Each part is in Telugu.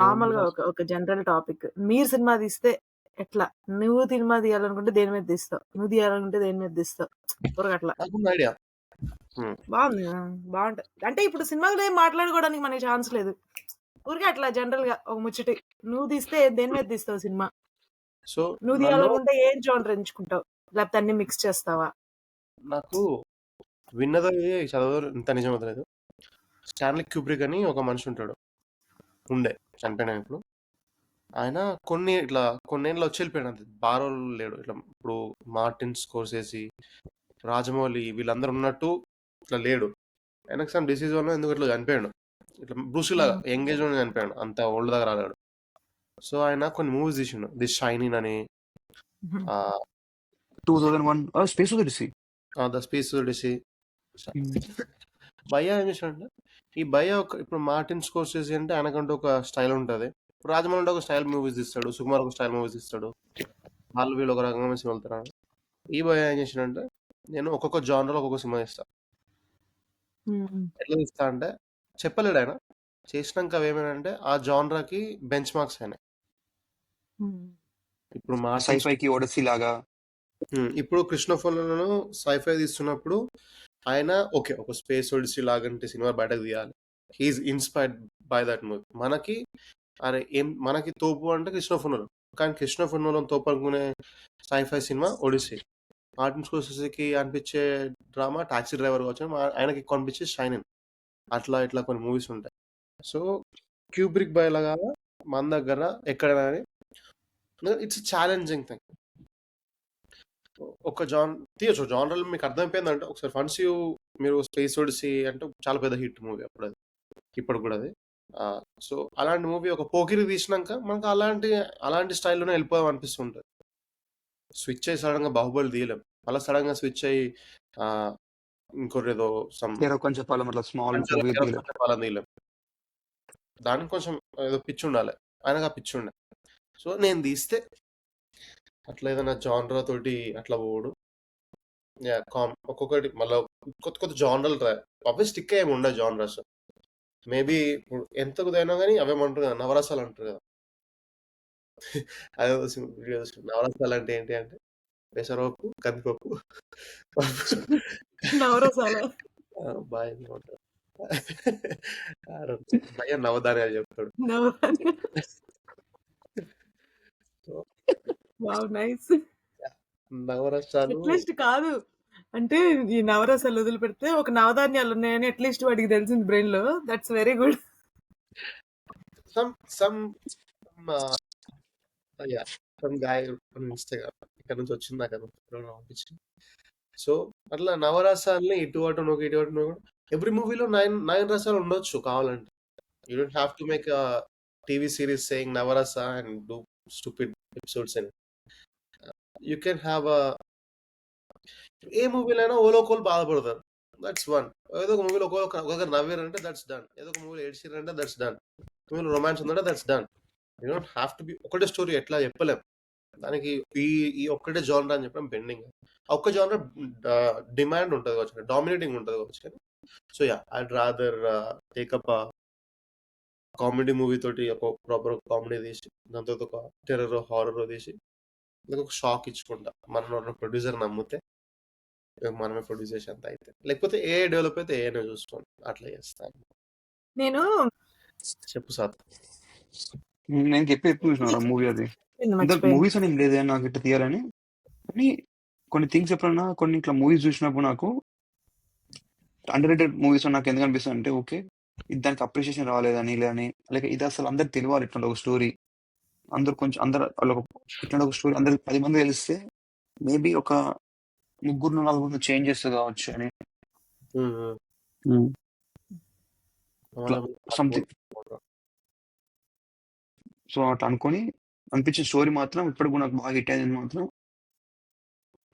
నార్మల్‌గా ఒక జనరల్ టాపిక్. మీరు సినిమా తీస్తే ఎట్లా? నువ్వు సినిమా తీయాలనుకుంటే దేని మీద తీస్తావు? నువ్వు తీయాలనుకుంటే దేని మీద తీస్తావు? ఊరకట్లా. నాకుంది ఐడియా. బావుంది. బావుంటది. అంటే ఇప్పుడు సినిమాలో ఏం మాట్లాడుకోవడానికి మనకి ఛాన్స్ లేదు. ఊరికే అట్లా జనరల్‌గా ఒక ముచ్చటి. నువ్వు తీస్తే దేని మీద తీస్తావు సినిమా? సో, నువ్వు నన్ను తీయాలనుకుంటే ఏం జోనర్ ఎంచుకుంటావు? లేకపోతే అన్ని మిక్స్ చేస్తావా? నాకు విన్నదో చదవదో ఇంత నిజమో తెలీదు. స్టాన్లీ క్యూబ్రిక్ అని ఒక మనిషి ఉంటాడు. ఉండే చనిపోయినాడు ఇప్పుడు. ఆయన కొన్నేళ్ళు వచ్చి వెళ్ళిపోయాడు అంతే. బాగా రోజులు లేడు. ఇట్లా ఇప్పుడు మార్టిన్ స్కోర్సెసి, రాజమౌళి వీళ్ళందరూ ఉన్నట్టు ఇట్లా లేడు. ఆయనకు సమ్ డిసీజ్ వల్ల ఎందుకు ఇట్లా చనిపోయాడు. ఇట్లా బ్రూసీ లాగా యంగ్ ఏజ్ లో చనిపోయాడు. అంత ఓల్డ్ దగ్గర రాలేడు. సో ఆయన కొన్ని మూవీస్ తీసిండు. ది షైనింగ్ అని, ఆ 2001 Space Odyssey. The Space Odyssey. భయ్యా ఏం చేశాడంటే, ఈ భయ్యా ఇప్పుడు మార్టిన్ స్కోర్సెసి అంటే ఆయనకంటూ ఒక స్టైల్ ఉంటుంది. రాజమౌళి ఒక స్టైల్ మూవీస్ తీస్తాడు, సుకుమార్ ఒక స్టైల్ మూవీస్ తీస్తాడు, వాళ్ళు వీళ్ళు ఒక రకంగా సినిమా వెళ్తారు. ఈ భయ్యా ఏం చేశాడంటే, నేను ఒక్కొక్క జానర్ ఒక్కొక్క సినిమా తీస్తా. ఎట్లా తీస్తా అంటే చెప్పలేడు ఆయన. చేసినాక అవేమైనా ఆ జానరాకి బెంచ్ మార్క్స్ అయినాయి. ఇప్పుడు సైఫైకి ఓడిసీ లాగా. ఇప్పుడు కృష్ణఫోన్లను సైఫై తీస్తున్నప్పుడు ఆయన ఓకే ఒక స్పేస్ ఓడిసీ లాగంటే సినిమా బయటకు తీయాలి. He's inspired by that movie. మనకి తోపు అంటే కృష్ణఫోన్లు, కానీ కృష్ణఫోన్లను తోపు అనుకునే సైఫై సినిమా ఒడిసీ. మార్టిన్ స్కోర్సెసీకి అనిపించే డ్రామా టాక్సీ డ్రైవర్ కావచ్చు, ఆయనకి కనిపించే షైనింగ్. అట్లా ఇట్లా కొన్ని మూవీస్ ఉంటాయి. సో క్యూబ్రిక్ బై లాగా మన దగ్గర ఎక్కడైనా ఇట్స్ ఛాలెంజింగ్ థింగ్. ఒక తీయచ్చు జానరల్ మీకు అర్థమైపోయిందంటే ఒకసారి ఫన్స్ మీరు స్పేస్ ఒడిసీ అంటే చాలా పెద్ద హిట్ మూవీ అప్పుడు అది, ఇప్పుడు కూడా అది. సో అలాంటి మూవీ ఒక పోకిరి తీసినాక మనకు అలాంటి స్టైల్లోనే వెళ్ళిపోదాం అనిపిస్తుంటుంది. స్విచ్ అయ్యి సడన్ గా బాహుబలి తీయలేం, అలా సడన్ గా స్విచ్ అయ్యి ఇంకోటి ఏదో చెప్పాలని తీయలేం. దానికి కొంచెం ఏదో పిచ్చి ఉండాలి, ఆయనకు ఆ పిచ్చి ఉండే. సో నేను తీస్తే అట్లా ఏదైనా జానరా తోటి అట్లా పోడు. ఒక్కొక్కటి మళ్ళీ కొత్త జానరల్ అవే స్టిక్ ఏమి ఉండవు జానరాస్. మేబీ ఎంత కుదైనా కానీ అవేమంటారు కదా నవరసాలు అంటారు కదా. అదే వీడియో నవరసాలు అంటే ఏంటి అంటే పెసరపప్పు, కందిపప్పు, బాయ్ భయ నవధాన్యాలు చెప్తాడు. నవరసాలు కాదు అంటే ఈ నవరసాలు వదిలిపెడితే ఒక నవధాన్యాలు ఉన్నాయని అట్లీస్ట్ వాడికి తెలిసింది బ్రెయిన్ లో. That's very good. ఇన్స్టాగ్రామ్ ఇక్కడ నుంచి వచ్చింది నాకు పంపించింది. సో అట్లా నవరసాలని ఇటు అటు ఎవ్రీ మూవీలో 9 రసాలు ఉండొచ్చు కావాలంటే. You don't have to make TV series saying Navarasa and do stupid episodes అని. యూ కెన్ హ్యావ్ ఏ మూవీలో అయినా ఓలోకోలు బాధపడతారు, దట్స్ వన్. ఏదో ఒక మూవీలో ఒకరు నవ్వారంటే దట్స్ డన్. ఏదో ఒక మూవీలో ఏడ్చారంటే దట్స్ డన్. మూవీలో రొమాన్స్ ఉందంటే that's done. You don't have to be ఒకటే స్టోరీ ఎట్లా చెప్పలేం. దానికి ఈ ఒక్కటే జానర్ అని చెప్పడం బెండింగ్. ఒక్క జానర్ డిమాండ్ ఉంటుంది కావచ్చు, డామినేటింగ్ ఉంటుంది కావచ్చు. So yeah I'd rather take up comedy movie తోటి ఒక ప్రాపర్ కామెడీ తీసి దాని తర్వాత ఒక టెర్రర్ హారర్ తీసి ఒక షాక్ ఇచ్చుకుంటా. మనం ప్రొడ్యూసర్ నమ్మితే మనమే ప్రొడ్యూస్ చేసేంత అయితే, లేకపోతే ఏ డెవలప్ అయితే ఏనే చూసుకోండి అట్లా చేస్తాను. నేను చెప్పు సార్. నేను చెప్పి మూవీ అది మూవీస్ అని ఏం లేదు నాకు ఇట్లా తీయాలని, కానీ కొన్ని థింగ్స్ ఎప్పుడన్నా కొన్ని ఇట్లా మూవీస్ చూసినప్పుడు నాకు అండర్ రేటెడ్ మూవీస్ నాకు ఎందుకు అనిపిస్తుంది అంటే ఓకే ఇది దానికి అప్రిషియేషన్ రాలేదని లేదని, లేక ఇది అసలు అందరికి తెలియాలి ఇట్లా ఒక స్టోరీ. అందరు ఇట్లా ఒక స్టోరీ అందరికి 10 మంది తెలిస్తే మేబీ ఒక 3-4 చేంజ్ చేస్తుంది కావచ్చు అని సంథింగ్. సో అట్లా అనుకొని అనిపించిన స్టోరీ మాత్రం ఇప్పుడు నాకు బాగా హిట్ అయింది మాత్రం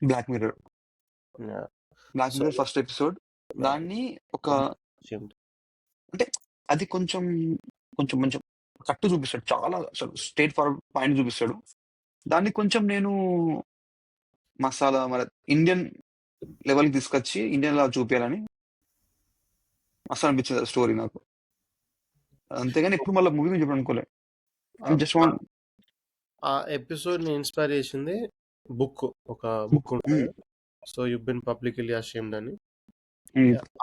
బ్లాక్ మిర్రర్. First episode. దాన్ని ఒక అంటే అది కొంచెం కట్టు చూపిస్తాడు, చాలా అసలు స్ట్రేట్ ఫార్వర్డ్ పాయింట్ చూపిస్తాడు. దాన్ని కొంచెం నేను మసాలా మన ఇండియన్ లెవెల్కి తీసుకొచ్చి ఇండియన్ లా చూపించాలని మస్తు అనిపించింది స్టోరీ నాకు. అంతేగాని ఎప్పుడు మళ్ళీ మూవీ నుంచి చెప్పడం అనుకోలే. ఐ జస్ట్ వాంట్ ఆ ఎపిసోడ్ని ఇన్స్పైర్ చేసింది ఒక బుక్ ఉంటుంది. So you bin publicly ashamed అని.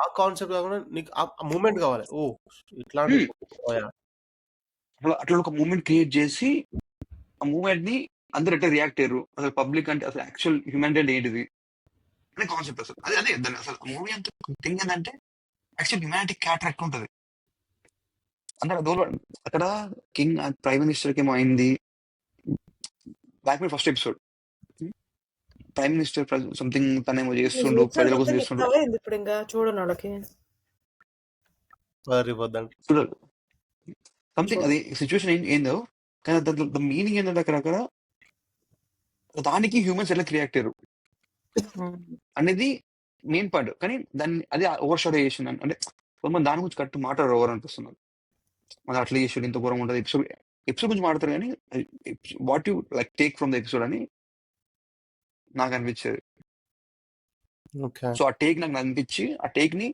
ఆ కాన్సెప్ట్ కాకుండా నీకు ఆ మూమెంట్ కావాలి. ఓ ఇట్లాంటి అట్లా ఒక మూమెంట్ క్రియేట్ చేసి ఆ మూమెంట్ ని అందరు ఎట్లా రియాక్ట్ అయ్యారు, అసలు పబ్లిక్ అంటే అసలు యాక్చువల్ హ్యూమానిటీ ఏంటిది అనే కాన్సెప్ట్. అసలు అదే దాన్ని అసలు మూవీ అంత థింగ్ ఏంటంటే యాక్చువల్ హ్యూమానిటీ క్యాటరాక్ట్ ఉంటుంది అందరు అక్కడ కింగ్ ప్రైమ్ మినిస్టర్ కి ఏమో అయింది. బ్లాక్ మీద first episode prime minister something తనేమో చేస్తుండు, ప్రజల కోసం చేస్తుండు. ఇప్పుడు ఇంకా చూడండి వాళ్ళకి చూడాలి సంథింగ్ అది సిచ్యువేషన్ ఏందో, కానీ ద మీనింగ్ ఏంటంటే అక్కడ దానికి హ్యూమన్స్ ఎట్లా రియాక్ట్ అయ్యారు అనేది మెయిన్ పాయింట్. కానీ దాన్ని అది ఓవర్ షాడో చేసింది అంటే కొంతమంది దాని గురించి కరెక్ట్ మాట్లాడరు ఓవర్ అనిపిస్తున్నారు. అది అట్లా చేసాడు ఇంత ఘోరంగా ఉంటుంది. ఎపిసోడ్ గురించి మాట్లాడతారు కానీ what you like take from the episode అని నాకు అనిపించేది. సో ఆ టేక్ నాకు అనిపించి ఆ టేక్ ని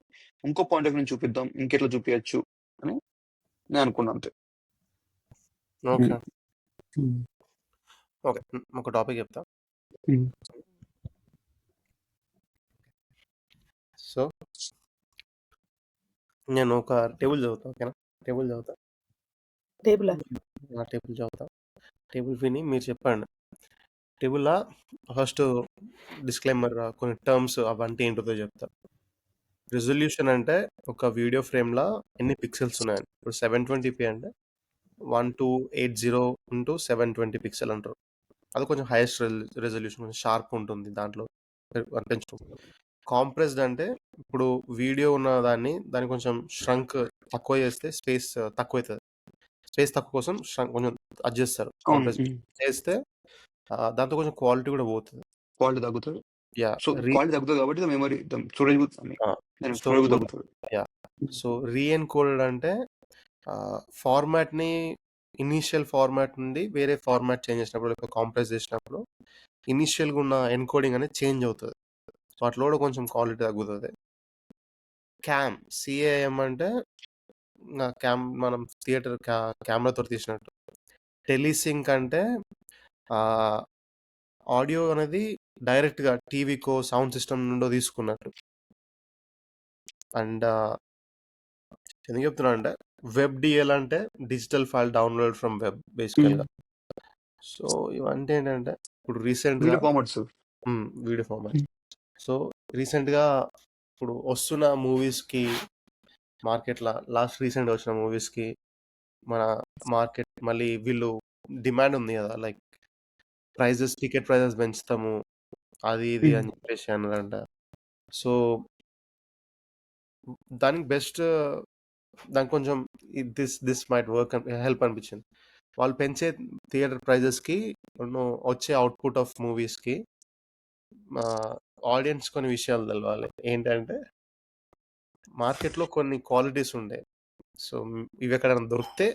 ఇంకో పాయింట్ ఆఫ్ నుంచి చూపిద్దాం, ఇంకెట్లా చూపించచ్చు అని నేను అనుకున్నా అంతే. ఓకే ఒక టాపిక్ చెప్తా. సో నేను ఒక టేబుల్ చదువుతా, ఓకేనా? టేబుల్ చదువుతా. టేబుల్ విని మీరు చెప్పండి. టేబుల్లా ఫస్ట్ డిస్క్లైమర్ కొన్ని టర్మ్స్ అవంటే ఏంటో చెప్తా. రిజల్యూషన్ అంటే ఒక వీడియో ఫ్రేమ్లో ఎన్ని పిక్సెల్స్ ఉన్నాయని. ఇప్పుడు 720p అంటే 1280 into 720 పిక్సెల్ అంటారు. అది కొంచెం హైయెస్ట్ రెజల్యూషన్, కొంచెం షార్ప్ ఉంటుంది, దాంట్లో పెంచుతుంది. కాంప్రెస్డ్ అంటే ఇప్పుడు వీడియో ఉన్న దాన్ని కొంచెం ష్రంక్ తక్కువ చేస్తే స్పేస్ తక్కువ అవుతుంది. స్పేస్ తక్కువ కోసం కొంచెం అడ్జస్ట్ చేస్తారు. కాంప్రెస్ చేస్తే దాంతో కొంచెం క్వాలిటీ కూడా పోతుంది, క్వాలిటీ తగ్గుతుంది. క్వాలిటీ తగ్గుతుంది కాబట్టి మెమరీ స్టోరేజ్ తగ్గుతుంది. సో రీఎన్కోడెడ్ అంటే ఫార్మాట్ని ఇనీషియల్ ఫార్మాట్ నుండి వేరే ఫార్మాట్ చేంజ్ చేసినప్పుడు, లేకపోతే కాంప్రెస్ చేసినప్పుడు ఇనీషియల్గా ఉన్న ఎన్కోడింగ్ అనేది చేంజ్ అవుతుంది. సో అట్లా కూడా కొంచెం క్వాలిటీ తగ్గుతుంది. CAM అంటే మనం థియేటర్ కెమెరాతో తీసినట్టు. టెలిసింక్ అంటే ఆడియో అనేది డైరెక్ట్గా టీవీకో సౌండ్ సిస్టమ్ నుండో తీసుకున్నట్టు. అండ్ ఎందుకు చెప్తున్నా అంటే WebDL అంటే digital file download from web బేసికల్గా. సో ఇవంటే ఏంటంటే ఇప్పుడు రీసెంట్గా వీడియో ఫార్మాట్. సో రీసెంట్గా ఇప్పుడు వస్తున్న మూవీస్కి మార్కెట్లో రీసెంట్గా వచ్చిన మూవీస్కి మన మార్కెట్ మళ్ళీ వీళ్ళు డిమాండ్ ఉంది కదా, లైక్ టికెట్ ప్రైజెస్ పెంచుతాము అది ఇది అని చెప్పేసి అన్నారంట. సో దానికి దానికి కొంచెం దిస్ మైట్ వర్క్ హెల్ప్ అనిపించింది. వాళ్ళు పెంచే థియేటర్ ప్రైజెస్కి వచ్చే అవుట్పుట్ ఆఫ్ మూవీస్కి ఆడియన్స్ కొన్ని విషయాలు తెలవాలి. ఏంటంటే మార్కెట్లో కొన్ని క్వాలిటీస్ ఉండే. సో ఇవి ఎక్కడైనా దొరికితే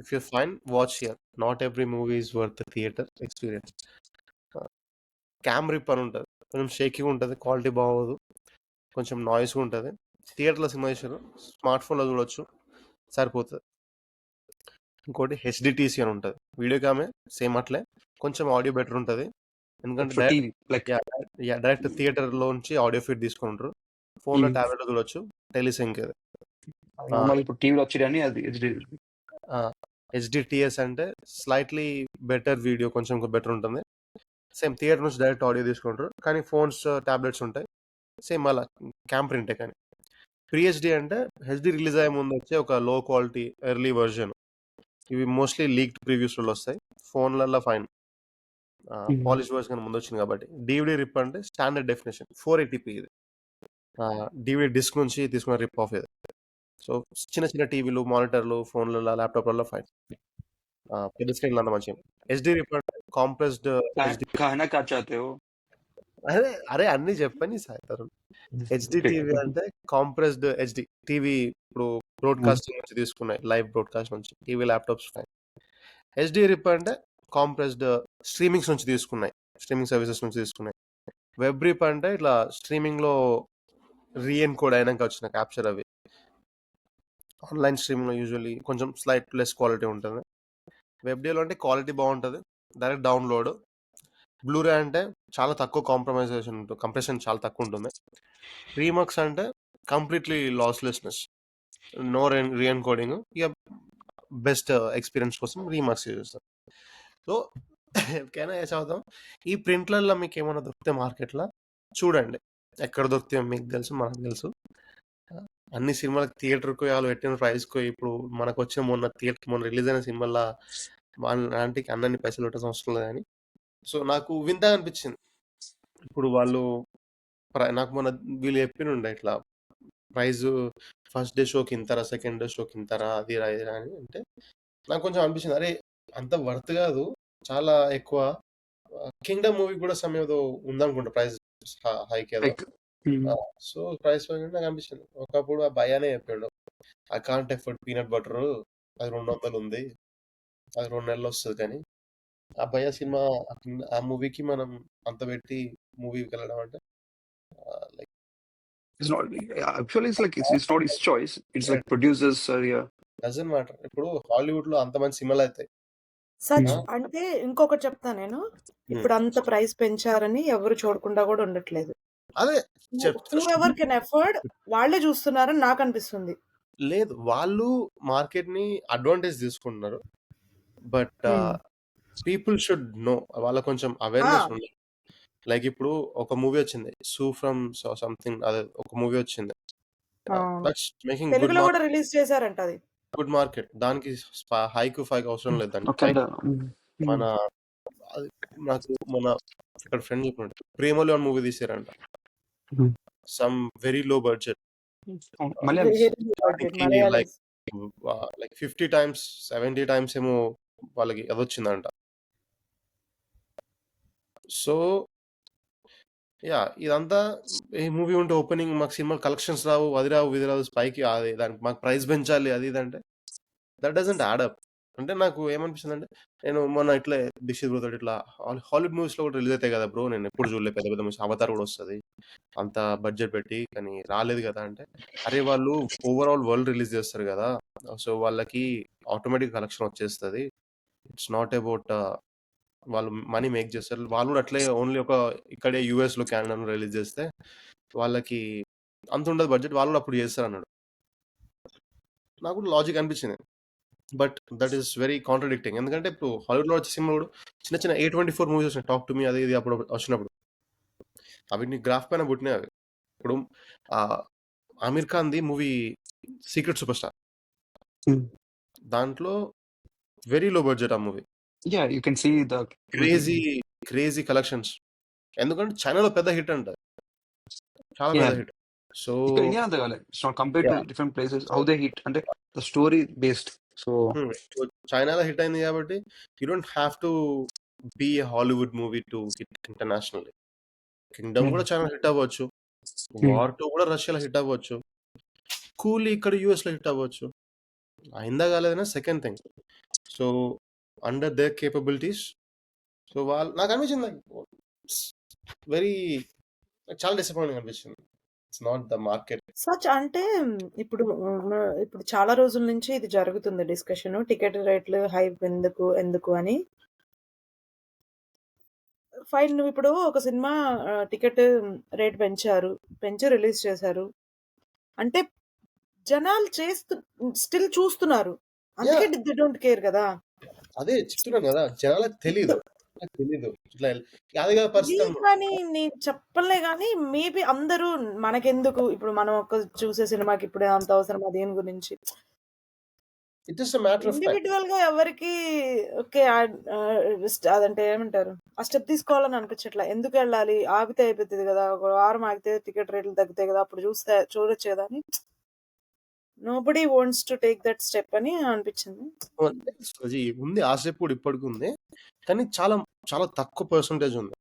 if you fine watch here. Not every movie is worth theatre experience. Cam rip అని ఉంటుంది, కొంచెం షేకీగా ఉంటుంది, క్వాలిటీ బాగోదు, కొంచెం నాయిస్గా ఉంటుంది. థియేటర్లో సినిమా చేసారు, స్మార్ట్ ఫోన్లో చూడొచ్చు, సరిపోతుంది. ఇంకోటి HDTC అని ఉంటుంది, వీడియో క్యామే సేమ్ అట్లే, కొంచెం ఆడియో బెటర్ ఉంటుంది. ఎందుకంటే డైరెక్ట్ థియేటర్లోంచి ఆడియో ఫీడ్ తీసుకుంటారు. ఫోన్లో ట్యాబ్లెట్లో చూడొచ్చు. టెలిసింక్ HDTS అంటే స్లైట్లీ బెటర్ వీడియో, కొంచెం బెటర్ ఉంటుంది. సేమ్ థియేటర్ నుంచి డైరెక్ట్ ఆడియో తీసుకుంటారు, కానీ ఫోన్స్ ట్యాబ్లెట్స్ ఉంటాయి సేమ్ అలా క్యామ్ ప్రింటే. కానీ FreeHD అంటే HD రిలీజ్ అయ్యే ముందు వచ్చే ఒక లో క్వాలిటీ ఎర్లీ వర్జన్. ఇవి మోస్ట్లీ లీక్డ్ ప్రివ్యూస్లో వస్తాయి, ఫోన్లలో ఫైన్ పాలిష్ వర్షన్ ముందు వచ్చింది కాబట్టి. DVD రిప్ అంటే స్టాండర్డ్ డెఫినేషన్ 480p. ఇది DVD డిస్క్ నుంచి తీసుకున్న రిప్ ఆఫ్ ఇది. సో చిన్న చిన్న టీవీలు, మానిటర్లు, ఫోన్లలో, ల్యాప్టాప్లలో ఫైన్, పెద్ద స్క్రీన్లు అంత మంచిగా. HD రిప్ అంటే కాంప్రెస్డ్ అరే అన్ని చెప్పని సార్. HDTV అంటే కాంప్రెస్డ్ HD టీవీ. ఇప్పుడు బ్రాడ్కాస్టింగ్ నుంచి తీసుకున్నాయి, లైవ్ బ్రాడ్కాస్ట్ నుంచి టీవీ, ల్యాప్టాప్స్ ఫైన్. HD రిప్ అంటే కాంప్రెస్డ్ స్ట్రీమింగ్స్ నుంచి తీసుకున్నాయి, స్ట్రీమింగ్ సర్వీసెస్ నుంచి తీసుకున్నాయి. వెబ్ రిప్ అంటే ఇట్లా స్ట్రీమింగ్లో రీఎన్కోడ్ అయినాక వచ్చిన క్యాప్చర్. అవి ఆన్లైన్ స్ట్రీమింగ్లో యూజువల్లీ కొంచెం స్లైట్ లెస్ క్వాలిటీ ఉంటుంది. వెబ్‌డిలో అంటే క్వాలిటీ బాగుంటది. Direct download. బ్లూరే అంటే చాలా తక్కువ కంప్రెషన్ చాలా తక్కువ ఉంటుంది. రీమక్స్ అంటే కంప్లీట్లీ లాస్‌లెస్‌నెస్. నో రీఎన్కోడింగ్. ఇక బెస్ట్ ఎక్స్పీరియన్స్ కోసం రీమక్స్ చేస్తాం. సో ఎవరికైనా చదువుతాం. ఈ ప్రింట్లల్లో మీకు ఏమైనా దొరికితే మార్కెట్లో చూడండి. ఎక్కడ దొరుకుతాయో మీకు తెలుసు, మనకు తెలుసు. అన్ని సినిమాలకు థియేటర్కు వాళ్ళు పెట్టిన ప్రైస్కు ఇప్పుడు మనకు వచ్చిన మొన్న రిలీజ్ అయిన సినిమాల్లో వాటికి అన్నన్ని పైసలు పెట్టాల్సిన అవసరం లేదు అని. సో నాకు వింతగా అనిపించింది. ఇప్పుడు వాళ్ళు నాకు మొన్న వీళ్ళు చెప్పినుండే ఇట్లా ప్రైజ్ ఫస్ట్ డే షోకి ఇంతరా, సెకండ్ డే షోకి ఇంతరా, అది రా ఇది రా అని అంటే నాకు కొంచెం అనిపించింది, అరే అంత వర్త్ కాదు, చాలా ఎక్కువ. కింగ్డమ్ మూవీ కూడా సమ్ ఏదో ఉందనుకుంటా ప్రైస్ హైక్ ఏదో. లైక్ సో ప్రైస్ నాకు అనిపించింది. ఒకప్పుడు ఆ భయానే చెప్పాడు, I can't afford peanut butter, అది 200 ఉంది, అది 2 నెలలు వస్తుంది. కానీ ఆ భయ సినిమా ఆ మూవీకి మనం అంత పెట్టి మూవీకి వెళ్ళడం అంటే like it's not actually it's not his choice. It's like producers yeah. Doesn't matter. ఇప్పుడు హాలీవుడ్ లో అంత మంచి సినిమాలు అవుతాయి. సచ్ అంటే ఇంకొకటి చెప్తా నేను, ఇప్పుడు అంత ప్రైస్ పెంచారని ఎవరు చూడకుండా కూడా ఉండట్లేదు. అదే ఎవర్ కెన్ ఎఫర్డ్ వాళ్ళే చూస్తున్నారని నాకు అనిపిస్తుంది. లేదు, వాళ్ళు మార్కెట్ ని అడ్వాంటేజ్ తీసుకుంటున్నారు. బట్ పీపుల్ షుడ్ నో, వాళ్ళ కొంచెం అవేర్నెస్ ఉంది. లైక్ ఇప్పుడు ఒక మూవీ వచ్చింది, సూ ఫ్రమ్ సంథింగ్, అదే ఒక మూవీ వచ్చింది, మేకింగ్ తెలుగులో కూడా రిలీజ్ చేశారంట. అది గుడ్ మార్కెట్. దానికి హైక్ ఫైక్ అవసరం లేదు. దానికి మన నాకు మన ఇక్కడ ఫ్రెండ్ చెప్పినట్టు ప్రేమలో మూవీ తీసారంట, some very low budget, like 50 times 70 times ఏమో వాళ్ళకి అది వచ్చిందంట. సో యా, ఇదంతా ఈ మూవీ ఉంటే ఓపెనింగ్ మాకు సినిమా కలెక్షన్స్ రావు, అది రావు, ఇది రావు, స్పైకి అది దానికి మాకు ప్రైస్ పెంచాలి, అది ఇది అంటే దట్ డజంట్ యాడ్ అప్. అంటే నాకు ఏమనిపిస్తుంది అంటే, నేను మొన్న ఇట్లా డిస్ట్రిబ్యూటర్ ఇట్లా హాలీవుడ్ మూవీస్ లో కూడా రిలీజ్ అవుతాయి కదా బ్రో, నేను ఎప్పుడు చూడలేదు పెద్ద పెద్ద మూవీస్, అవతార్ కూడా వస్తుంది అంత బడ్జెట్ పెట్టి, కానీ రాలేదు కదా అంటే, అరే వాళ్ళు ఓవరాల్ వరల్డ్ రిలీజ్ చేస్తారు కదా, సో వాళ్ళకి ఆటోమేటిక్ కలెక్షన్ వచ్చేస్తుంది. ఇట్స్ నాట్ అబౌట్ వాళ్ళు మనీ మేక్ చేస్తారు. వాళ్ళు కూడా అట్లే ఓన్లీ ఒక ఇక్కడే యూఎస్ లో కెనడాలో రిలీజ్ చేస్తే వాళ్ళకి అంత ఉండదు బడ్జెట్, వాళ్ళు కూడా అప్పుడు చేస్తారు అన్నాడు. నాకు కూడా లాజిక్ అనిపించింది. But that is very contradicting. ఎందుకంటే ఇప్పుడు హాలీవుడ్ లో వచ్చే సినిమా కూడా చిన్న చిన్న A24 మూవీస్ వచ్చినాయి, టాక్ టు మీ అది ఇది అప్పుడు వచ్చినప్పుడు అవి గ్రాఫ్ పైన పుట్టినాయి. అవి ఇప్పుడు Aamir Khan the movie Secret Superstar, దాంట్లో వెరీ లో బడ్జెట్ ఆ movie. Yeah, you can see the crazy collections, ఎందుకంటే చైనాలో పెద్ద హిట్ అంట, చాలా పెద్ద hit. So India it's not compared to different places how they hit and the story based. So చైనాలో హిట్ అయింది కాబట్టి you don't have to be a Hollywood movie to hit internationally. Kingdom కూడా చైనా హిట్ అవ్వచ్చు, వార్ 2 కూడా రష్యాలో హిట్ అవ్వచ్చు, కూలీ ఇక్కడ యూఎస్ లో హిట్ అవ్వచ్చు, అయిందా కాలేదనే second thing. So under their capabilities, so వాళ్ళు నాకు అనిపించింది వెరీ చాలా డిసప్పాయింటింగ్ అనిపించింది. It's not the market. Such అంటే ఇప్పుడు చాలా రోజుల నుంచి ఇది జరుగుతుంది డిస్కషన్, టికెట్ రేట్లు హైప్ ఎందుకు అని. ఫైన్, నువ్వు ఇప్పుడు ఒక సినిమా టికెట్ రేట్ పెంచి రిలీజ్ చేశారు అంటే జనాలు స్టిల్ చూస్తున్నారు, అందుకే దే డోంట్ కేర్ కదా. అదే చెప్తున్నాను కదా, జనాలకు తెలీదు ఇట్లా అది కదా పరిస్థితి. కానీ నేను చెప్పలే కానీ మేబీ అందరూ మనకెందుకు, ఇప్పుడు మనం ఒక చూసే సినిమాకి ఇప్పుడు అంత అవసరం దేని గురించి, it is a matter of individual గా ఎవరికి ఓకే అదంటే ఏమంటారు, ఆ స్టెప్ తీసుకోవాలని అనిపించట్లా. ఎందుకు వెళ్ళాలి, ఆగితే అయిపోతుంది కదా, ఒక వారం ఆగితే టికెట్ రేట్లు తగ్గుతాయి కదా, అప్పుడు చూడొచ్చు కదా అని nobody wants to take that step అని అనిపించింది. ఉంది ఆ స్టెప్ కూడా ఇప్పటికి ఉంది, కానీ చాలా చాలా తక్కువ పర్సంటేజ్ ఉంది,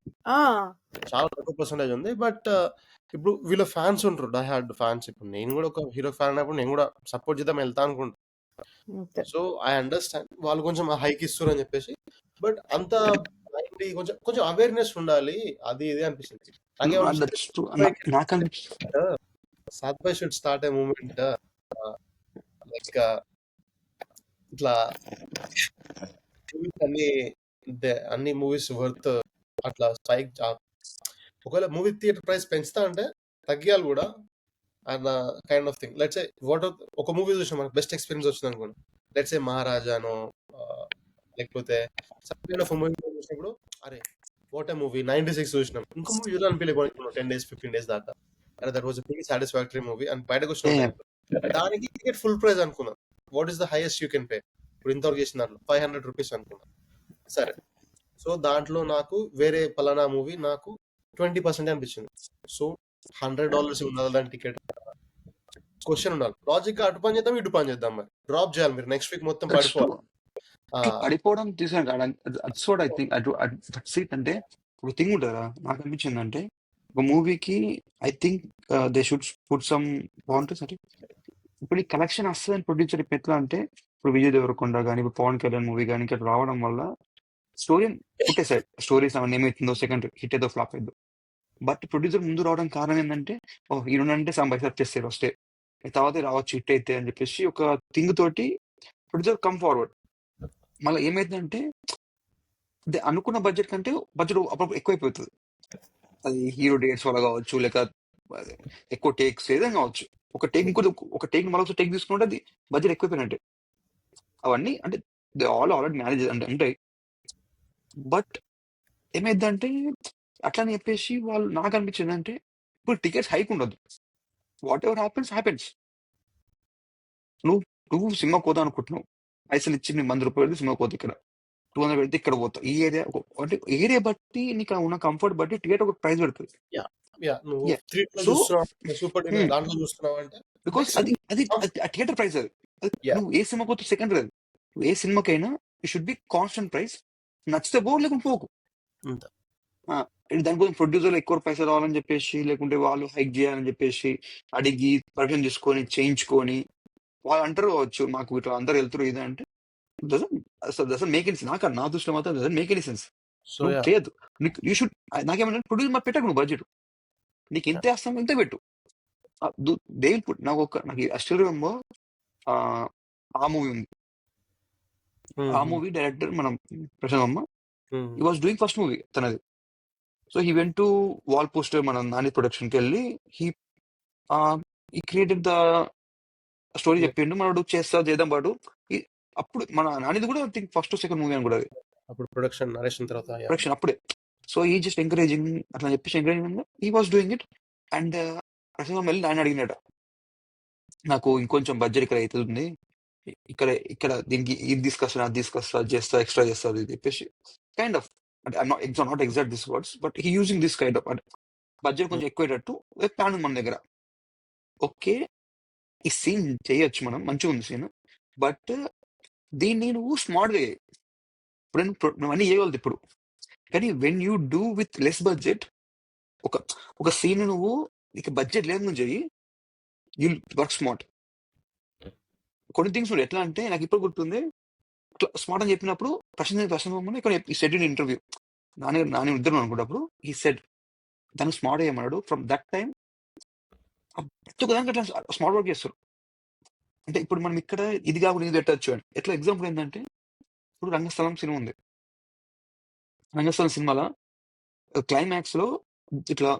చాలా తక్కువ పర్సంటేజ్ ఉంది. బట్ ఇప్పుడు వీళ్ళ ఫ్యాన్స్ ఉంటారు, డై హార్డ్ ఫ్యాన్స్. ఇప్పుడు నేను కూడా ఒక హీరో ఫ్యాన్ అయినప్పుడు నేను కూడా సపోర్ట్ చేద్దాం వెళ్తా అనుకుంటా. సో ఐ అండర్స్టాండ్ వాళ్ళు కొంచెం హైక్ ఇస్తారు అని చెప్పేసి, బట్ అంత కొంచెం అవేర్నెస్ ఉండాలి, అది ఇది అనిపిస్తుంది. సాత్పై should start a moment, like ఇట్లా అన్ని మూవీస్ వర్త్ అట్లా స్ట్రైక్. ఒకవేళ మూవీ థియేటర్ ప్రైస్ పెంచుతా అంటే తగ్గియాలి కూడా అన్న kind of thing. Let's say ఒక మూవీ చూసినా మనకు బెస్ట్ ఎక్స్పీరియన్స్ వచ్చింది అనుకోండి, లెట్స్ సే మహారాజానో లేకపోతే సమ్ ఆఫ్ మూవీ చూసినప్పుడు అరే వాట్ ఏ మూవీ 96 చూసినాం, ఇంకో మూవీ చూడాలి అనిపించలేదు 10 days 15 days దాకా, అరే that was very satisfactory movie అని బయటకు వచ్చిన దానికి టికెట్ ఫుల్ ప్రైస్ అనుకున్నా. What is the highest you can pay? ఇప్పుడు ఇంతవరకు చేసిన దాంట్లో 500 rupees అనుకున్నా. సరే, సో దాంట్లో నాకు వేరే పలానా మూవీ నాకు 20% అనిపించింది. సో $100 ఉండాలి దాని టికెట్. క్వశ్చన్ ఉండాలి, లాజిక్ అటు పని చేద్దాం ఇటు పని చేద్దాం, మరి డ్రాప్ చేయాలి మీరు నెక్స్ట్ వీక్ మొత్తం పడిపోవాలి. పడిపోవడం తీసుకుని ఐ థింక్ అంటే ఒక థింగ్ ఉంటుందా నాకు అనిపించింది అంటే, ఒక మూవీకి I think they should put some బాగుంటుంది. అంటే ఇప్పుడు ఈ కలెక్షన్ వస్తుందని ప్రొడ్యూసర్ ఇప్పుడు ఎట్లా అంటే, ఇప్పుడు విజయ్ దేవరకొండ కానీ ఇప్పుడు పవన్ కళ్యాణ్ మూవీ కానీ ఇక్కడ రావడం వల్ల స్టోరీ పుట్టేసాయి. స్టోరీస్ అవన్నీ ఏమవుతుందో సెకండ్ హిట్ ఏదో ఫ్లాప్ అయిందో, బట్ ప్రొడ్యూసర్ ముందు రావడం కారణం ఏంటంటే, ఓ ఈయనంటే సమ్ పైసలు వచ్చేస్తారు వస్తే తర్వాత రావచ్చు హిట్ అయితే అని చెప్పేసి ఒక థింగ్ తోటి ప్రొడ్యూసర్ కమ్ ఫార్వర్డ్. మళ్ళీ ఏమైందంటే అనుకున్న బడ్జెట్ కంటే బడ్జెట్ అప్పుడు ఎక్కువైపోతుంది. అది హీరో డేట్స్ వల్ల కావచ్చు, లేక ఎక్కువ టేక్స్ ఏదైనా కావచ్చు. ఒక టేక్ మళ్ళీ టేక్ తీసుకుంటే అది బడ్జెట్ ఎక్కువైపోయినట్టే. అవన్నీ అంటే ఆల్రెడీ మేనేజ్ అంటే ఉంటాయి. బట్ ఏమైందంటే అట్లని చెప్పేసి వాళ్ళు నాకు అనిపించింది అంటే, ఇప్పుడు టికెట్స్ హైక్ ఉండదు, వాట్ ఎవర్ హ్యాపెన్స్. నువ్వు సినిమా పోతా అనుకుంటున్నావు, పైసలు ఇచ్చి నేను ₹100 సినిమా పోతా, ఇక్కడ 200 పెడితే ఇక్కడ పోతా. ఈ ఏరియా అంటే ఏరియా బట్టి నీకు ఉన్న కంఫర్ట్ బట్టి టికెట్ ఒక ప్రైస్ పెడుతుంది. బికాస్ అది థియేటర్ ప్రైస్. అది నువ్వు ఏ సినిమా పోతే సెకండ్ అది. ఏ సినిమాకైనా it should be constant price. నచ్చితే పో, లేకుంటే పోకు. దానికోసం ప్రొడ్యూసర్లు ఎక్కువ పైసలు రావాలని చెప్పేసి, లేకుంటే వాళ్ళు హైక్ చేయాలని చెప్పేసి అడిగి పర్మిషన్ తీసుకొని చేయించుకొని వాళ్ళు అంటారు కావచ్చు, మాకు ఇట్లా అందరు వెళ్తారు ఇది అంటే డజంట్ మేక్ ఎనీ సెన్స్. నా దృష్టిలో మాత్రం డజంట్ మేక్ ఎనీ సెన్స్. చేయద్దు. యూ షుడ్ నాకేమంటే ప్రొడ్యూసర్ మాకు పెట్టకు నువ్వు బడ్జెట్, నీకు ఎంత వేస్తాం ఎంత పెట్టు. They will put. నాకు స్టిల్ రిమెంబర్ ఆ మూవీ ఉంది. ఆ మూవీ డైరెక్టర్ మనం ప్రశాంత్ అమ్మ, he was doing first movie తనది. So he went to Wall Poster మన నాని ప్రొడక్షన్కి వెళ్ళి హీ క్రియేటెడ్ ద స్టోరీ చెప్పిండు, మనడు చేద్దాం పాటు. అప్పుడు మన నానిది కూడా థింక్ ఫస్ట్ సెకండ్ మూవీ అని కూడా అది అప్పుడు ప్రొడక్షన్ అప్పుడే. సో ఈ జస్ట్ ఎంకరేజింగ్ అట్లా చెప్పేసి encouraging he was doing it. And Prashanth వెళ్ళి ఆయన అడిగినట, నాకు ఇంకొంచెం బడ్జెట్ ఇక్కడ అవుతుంది, ఇక్కడ దీనికి ఇది తీసుకొస్తా అది తీసుకొస్తా చేస్తా ఎక్స్ట్రా చేస్తా అది చెప్పేసి కైండ్ ఆఫ్ అంటే not exact this words, but he using this kind of అంటే బడ్జెట్ కొంచెం ఎక్కువేటట్టు ప్లాన్ ఉంది మన దగ్గర. ఓకే, ఈ సీన్ చేయొచ్చు మనం, మంచిగా ఉంది సీన్, బట్ దీన్ని నువ్వు స్మార్ట్గా చేయి. ఇప్పుడు నువ్వు అన్నీ చేయగలదు ఇప్పుడు, కానీ when you do with less budget ఒక సీన్ నువ్వు నీకు బడ్జెట్ లేదు నువ్వు చెయ్యి, యూ వర్క్ స్మార్ట్. కొన్ని థింగ్స్ నువ్వు ఎట్లా అంటే, నాకు ఇప్పుడు గుర్తుంది స్మార్ట్ అని చెప్పినప్పుడు ప్రశాంత్ ఇక్కడ ఈ సెట్ ఇన్ ఇంటర్వ్యూ నాని ఇద్దరు అనుకున్నప్పుడు ఈ సెట్ దాన్ని స్మార్ట్ చేయమన్నాడు. ఫ్రమ్ దట్ టైం అట్లా స్మార్ట్ వర్క్ చేస్తారు. అంటే ఇప్పుడు మనం ఇక్కడ ఇది కాకుండా ఇది పెట్టచ్చు అని ఎట్లా ఎగ్జాంపుల్ ఏంటంటే, ఇప్పుడు రంగస్థలం సినిమా ఉంది. రంగస్థలం సినిమాలో క్లైమాక్స్ లో ఇట్లా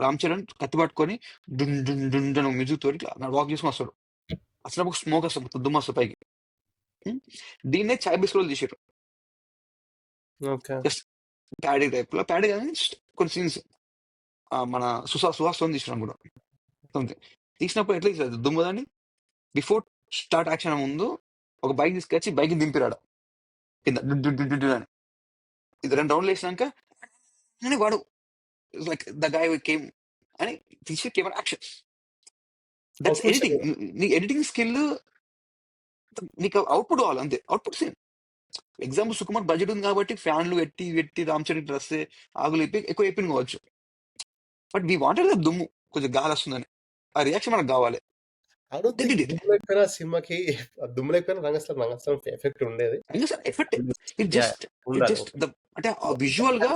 రామ్ చరణ్ కత్తి పట్టుకొని డున్ మ్యూజిక్ తోటి ఇట్లా వాక్ చేసుకుని వస్తాడు. అసలు ఒక స్మోక్ వస్తుంది, దుమ్మ వస్తుంది పైకి. దీన్నే చాయ్ బిస్కులు తీసారు, జస్ట్ ప్యాడీ టైప్ లో. ప్యాడీ కానీ కొన్ని సీన్స్ మన సుహాస్ తీసినాం కూడా. తీసినప్పుడు ఎట్లా తీసారు దుమ్ము దాన్ని, బిఫోర్ స్టార్ట్ యాక్షన్ ముందు ఒక బైక్ తీసుకొచ్చి బైక్ దింపిరాడు కింద అని. ఇది 2 రౌండ్లు వేసినాక వాడు లైక్ ద గాయ్ కేమ్ అని తీసి కెమెరా యాక్షన్. That's editing. నీ ఎడిటింగ్ స్కిల్ నీకు అవుట్పుట్ కావాలి అంతే, output same. Example Sukumar budget ఉంది కాబట్టి ఫ్యాన్లు పెట్టి రామ్ చరణ్ డ్రెస్ ఆగులు ఎక్కువ ఎప్పిన కావచ్చు, బట్ వీ వాంటెడ్ దుమ్ము కొంచెం గాలి వస్తుందని, ఆ రియాక్షన్ మనకు కావాలి. సినిమాకి దుమ్ము లేకపోయినా రంగస్థలం ఎఫెక్ట్ ఉండేది. అంటే విజువల్ గా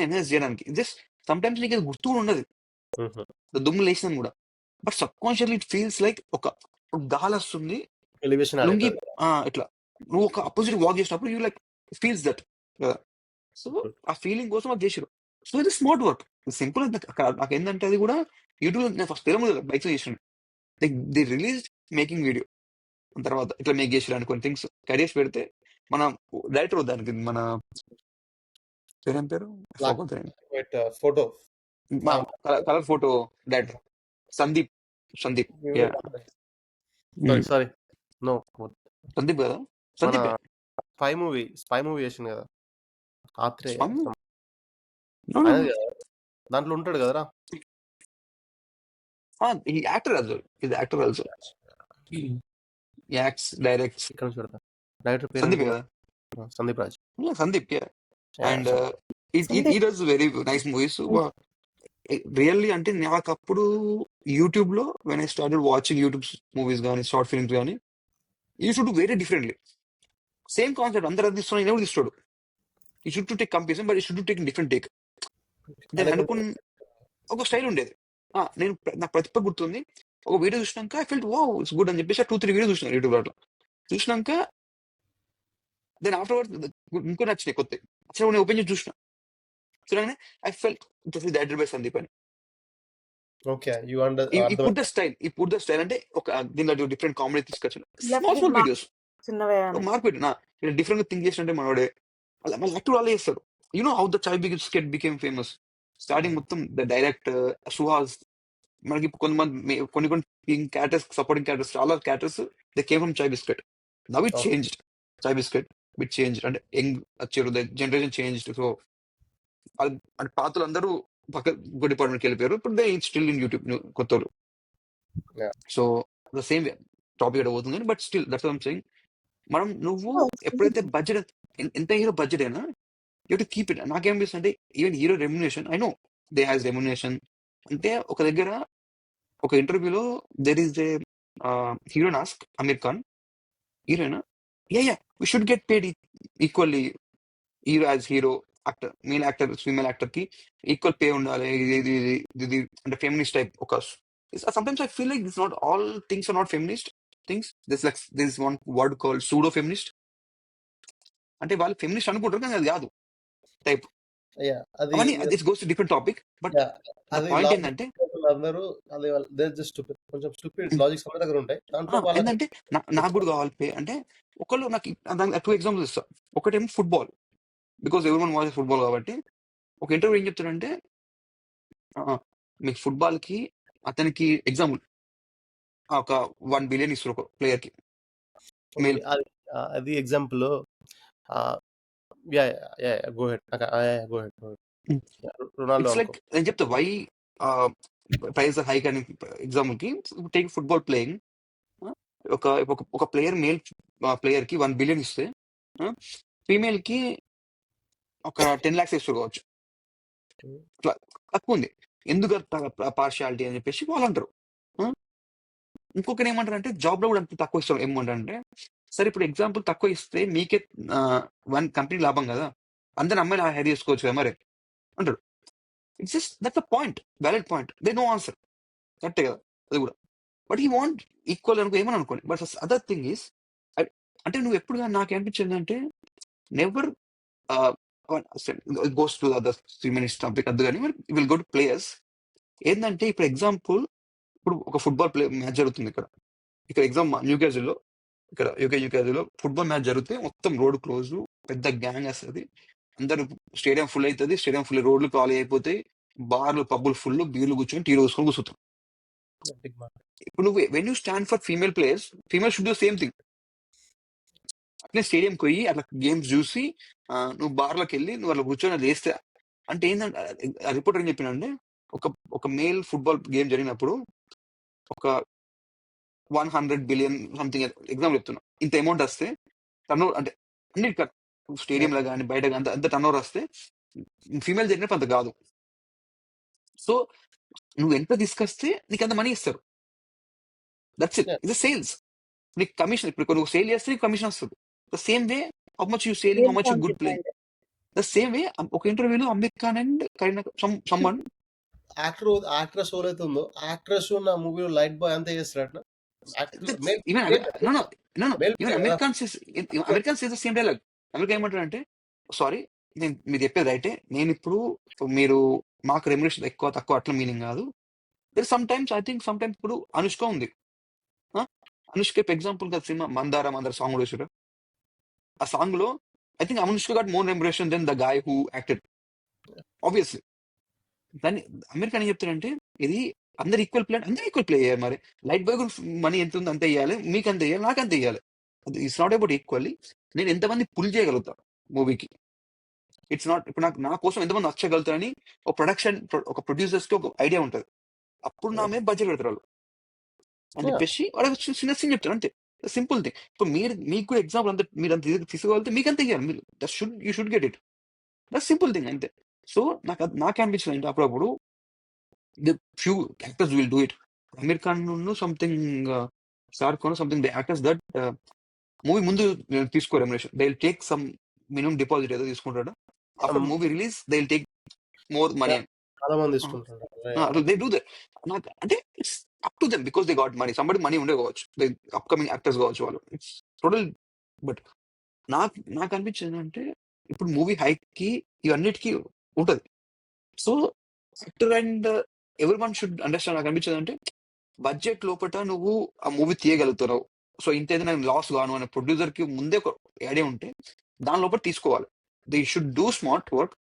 ఎన్హాన్స్ చేయడానికి జస్ట్ సమ్ టైమ్స్ నీకు గుర్తు కూడా ఉండదు దుమ్ము లేసిన కూడా, but sub consciously it feels like ఒక గాలి వస్తుంది, ఇట్లా నువ్వు ఒక అపోజిట్ వాక్ చేసినప్పుడు యూ లైక్ ఫీల్స్ దట్ కదా. సో ఆ ఫీలింగ్ కోసం అది చేసారు. సో ఇది స్మార్ట్ వర్క్, సింపుల్. నాకు ఏంటంటే అది కూడా యూట్యూబ్ నేను ఫస్ట్ తెలియదు బైక్స్ చేసాను. Like the release making video, తర్వాత ఇట్లా మేక్ చేసారు అని కొన్ని థింగ్స్ క్యారియర్స్ పెడితే మన డైరెక్టర్ దానికి మన పేరేం పేరు photo colour photo director Sandeep sorry no Sandeep కదా, మన సందీప్ స్పై మూవీ చేసింది కదా ఆత్రే No, no, ఆయనది no. కదా, దాంట్లో ఉంటాడు కదరా. He actor as well. He's the actor also. He acts, directs. ఇక్కడ నుంచి పెడతా డైరెక్టర్ పేరు Sandeep, ఏంటి? yeah. Sandeep Raj. Yeah, Sandeep, yeah. Yeah, And he does very nice movies. So, really, అంటే నాకు అప్పుడు యూట్యూబ్ లో when I started watching YouTube movies కానీ షార్ట్ ఫిల్మ్స్ కానీ you should very differently. Same concept అందరూ అది తీస్తున్నాడు, ఎవరు తీస్తాడు. ఈ should to take comparison, but ఈ should to take different take. నేను అనుకున్న ఒక స్టైల్ ఉండేది. నేను నాకు ప్రతిభ గుర్తుంది. ఒక వీడియో చూసినాక I felt wow it's good అని చెప్పేసి 2-3 వీడియో చూసినాను యూట్యూబ్ అట్లా. చూసినాక దెన్ ఆఫ్టర్వర్డ్ ఇంకో నచ్చినాయి కొత్త. అసలు నేను ఓపెన్ చేసి చూసిన చూడగానే I felt this is directed by Sandeep అని. ఓకే యు ఈ పుట్ ద స్టైల్ అంటే ఒక దీనిలో డిఫరెంట్ కామెడీ తీసుకొచ్చిన స్మాల్ వీడియోస్ చిన్నవే మార్పు పెట్టిన డిఫరెంట్ గా థింక్ చేసినట్టే మనోడే అలా మళ్ళీ యాక్టివ్ అలా చేస్తాడు. You know how the chai biscuit became famous. Starting మొత్తం ద డైరెక్ట్ సుహాస్, మనకి కొంతమంది కొన్ని క్యారెక్టర్స్, సపోర్టింగ్ క్యారెక్టర్స్, చాలా characters they came from chai biscuit. Now it changed, chai biscuit bit change అంటే యంగ్ వచ్చారు, ద జనరేషన్ చేంజ్డ్. సో అంటే పాతలు అందరూ పక్క డిపార్ట్మెంట్కి వెళ్ళిపోయారు. ఇప్పుడు దే స్టిల్ ఇన్ యూట్యూబ్ కొత్త. So the same way topic ఎక్కడ పోతుంది, but still that's I'm saying. మనం నువ్వు ఎప్పుడైతే బడ్జెట్ ఎంత హీరో బడ్జెట్ అయినా యూ టు కీప్ ఇట్. నాకేమనిపిస్తుంది అంటే even hero remuneration, I know they has remuneration. అంటే ఒక దగ్గర ఒక ఇంటర్వ్యూలో there is a hero ask Aamir Khan, హీరోయినా yeah we should get paid equally, hero as hero, actor male actor female actor కి ఈక్వల్ పే ఉండాలి. ఇది అంటే ఫెమినిస్ట్ టైప్ ఒక. Sometimes I feel like this not all things are not feminist things. There's one word called pseudo feminist. అంటే వాళ్ళు ఫెమినిస్ట్ అనుకుంటారు కానీ అది కాదు టైప్. అవన్నీ this goes to different topic. But point ఏంటంటే అందరూ కొంచెం స్టూపిడ్ లాజిక్స్ మన దగ్గర ఉంటాయి. ఏంటంటే నాకు కూడా కావాలి పే అంటే ఒకళ్ళు నాకు 2 ఎగ్జాంపుల్స్ ఇస్తా. ఒకటేమో ఫుట్బాల్, బికాస్ ఎవరి వాచ్ ఫుట్బాల్ కాబట్టి. ఒక ఇంటర్వ్యూ ఏం చెప్తాడంటే మీకు ఫుట్బాల్ కి అతనికి ఎగ్జాంపుల్ ఒక 1 బిలియన్ ఇస్తారు ఒక ప్లేయర్ కి. అది ఎగ్జాంపుల్. నేను చెప్తా వై ప్రైస్ హైక్ అని. ఎగ్జాంపుల్ కి టేక్ ఫుట్బాల్ ప్లేయింగ్, ఒక ప్లేయర్ మేల్ ప్లేయర్ కి 1 బిలియన్ ఇస్తే ఫీమేల్ కి ఒక 10 lakhs ఇస్తారు కావచ్చు. తక్కువ ఉంది, ఎందుకు పార్షియాలిటీ అని చెప్పేసి వాళ్ళు అంటారు. ఇంకొకటి ఏమంటారు అంటే జాబ్ లో కూడా అంత తక్కువ ఇస్తారు. ఏమంటారంటే సరే ఇప్పుడు ఎగ్జాంపుల్ తక్కువ ఇస్తే మీకే 1 కంపెనీ లాభం కదా, అందరు అమ్మాయిలు హైర్ చేసుకోవచ్చు కదా మరి అంటారు. It's just that's the point, valid point. They know answer, కరెక్టే కదా అది కూడా. బట్ ఈ వాంట్ ఈక్వల్ అనుకో ఏమని అనుకోండి. బట్ అదర్ థింగ్ ఈస్ అంటే నువ్వు ఎప్పుడు నాకు అనిపించింది అంటే never goes to other feminist topic అద్దు కానీ విల్ గో టు ప్లేయర్స్. ఏంటంటే ఇప్పుడు ఎగ్జాంపుల్ ఇప్పుడు ఒక ఫుట్బాల్ మ్యాచ్ జరుగుతుంది ఇక్కడ ఎగ్జామ్ న్యూకాజిల్లో, ఇక్కడ యూకేలో ఫుట్బాల్ మ్యాచ్ జరిగితే మొత్తం రోడ్ క్లోజ్, పెద్ద గ్యాంగ్ వస్తుంది, అందరు స్టేడియం ఫుల్ అవుతుంది, స్టేడియం ఫుల్, రోడ్లు ఖాళీ అయిపోతాయి, బార్లు పబ్బులు ఫుల్, బీర్లు కూర్చొని టీ రోజుకొని కూర్చుంటాం. ఇప్పుడు నువ్వు when you stand for female players, female should do same thing. అట్లే స్టేడియంకి పోయి అట్లా గేమ్స్ చూసి నువ్వు బార్లోకి వెళ్ళి నువ్వు అట్లా కూర్చొని అది వేస్తే అంటే ఏంటంటే రిపోర్టర్ ఏం చెప్పినంటే ఒక మేల్ ఫుట్బాల్ గేమ్ జరిగినప్పుడు ఒక 100 బిలియన్ సంథింగ్ ఎగ్జాంపుల్ చెప్తున్నా, ఇంత అమౌంట్ వస్తే టర్న్ ఓవర్ అంటే అన్ని స్టేడియంలో కానీ బయట కానీ అంత టర్న్ ఓవర్ వస్తే ఫీమేల్ జరిగినప్పుడు అంత కాదు. సో నువ్వు ఎంత తీసుకొస్తే నీకు అంత మనీ ఇస్తారు. దట్స్ ఇట్, ఇది సేల్స్. నీకు కమిషన్, ఇప్పుడు నువ్వు సేల్ చేస్తే నీకు కమిషన్ వస్తుంది. The same way how much you selling, how much you good playing. The same way ఒక ఇంటర్వ్యూలో Aamir Khan and someone actress ఎవరైతే ఉందో యాక్ట్రెస్ నా మూవీలో లైట్ బాయ్ అంతా చేస్తారట. నో మేల్ ఈవెన్ కదా. Americans is the same dialogue. America ఏమంటారంటే సారీ, నేను మీరు చెప్పేది రైటే, నేను ఇప్పుడు మీరు మాకు రెమ్యునరేషన్ ఎక్కువ తక్కువ అట్లా మీనింగ్ కాదు. ఐ థింక్ సమ్ టైమ్స్ ఇప్పుడు అనుష్క ఉంది. ఆ? అనుష్క ఎగ్జాంపుల్ కదా సినిమా మందార మందార సాంగ్ కూడా చూసారు. ఆ సాంగ్ లో I think Anushka got more remuneration than the guy who acted obviously. దాన్ని అమెరికా ఏం చెప్తారంటే ఇది అందరు ఈక్వల్ ప్లే అయ్యారు. మరి లైట్ బాయ్ మనీ ఎంత ఉంది అంతే ఇవ్వాలి, మీకు అంత ఇవ్వాలి, నాకు అంత ఇవ్వాలి. It's not about equally. నేను ఎంతమంది పుల్ చేయగలుగుతా మూవీకి. ఇట్స్ నాట్ ఇప్పుడు నా కోసం ఎంతమంది నచ్చగలుగుతారని ఒక ప్రొడ్యూసర్స్ కి ఒక ఐడియా ఉంటుంది. అప్పుడు నా మీద బడ్జెట్ పెడతారు వాళ్ళు అని చెప్పేసి వాళ్ళకి చిన్న సీన్ చెప్తారు అంతే. Simple thing. ఇప్పుడు మీకు కూడా ఎగ్జాంపుల్ అంతా మీరు అంత తీసుకోగలిగితే మీకు అంత ఇవ్వాలి. మీరు you should get it. That simple thing అంతే. సో నాకు అనిపించింది అంటే అప్పుడప్పుడు the few actors will do it. Amir Khan something Shah Rukh something the actors that movie ముందు తీసుకో remuneration. They will take some minimum deposit ఏదో తీసుకుంటాడు. After movie release they will take more money. చాలా మంది తీసుకుంటారు. They do that. నాకు అంటే it's up to them because they got money. Somebody money ఉండే కావచ్చు, అప్కమింగ్ యాక్టర్స్ కావచ్చు వాళ్ళు. It's total. బట్ నాకు అనిపించింది అంటే ఇప్పుడు మూవీ హైక్ కి ఇవన్నిటికీ ఉంటది. So actor and every one should understand. నాకు అనిపించింది అంటే బడ్జెట్ లోపల నువ్వు ఆ మూవీ తీయగలుగుతున్నావు. సో ఇంతైతే నేను లాస్ గాను అనే ప్రొడ్యూసర్ కి ముందే ఒక ఐడియా ఉంటే దాని లోపల తీసుకోవాలి. They should do smart work.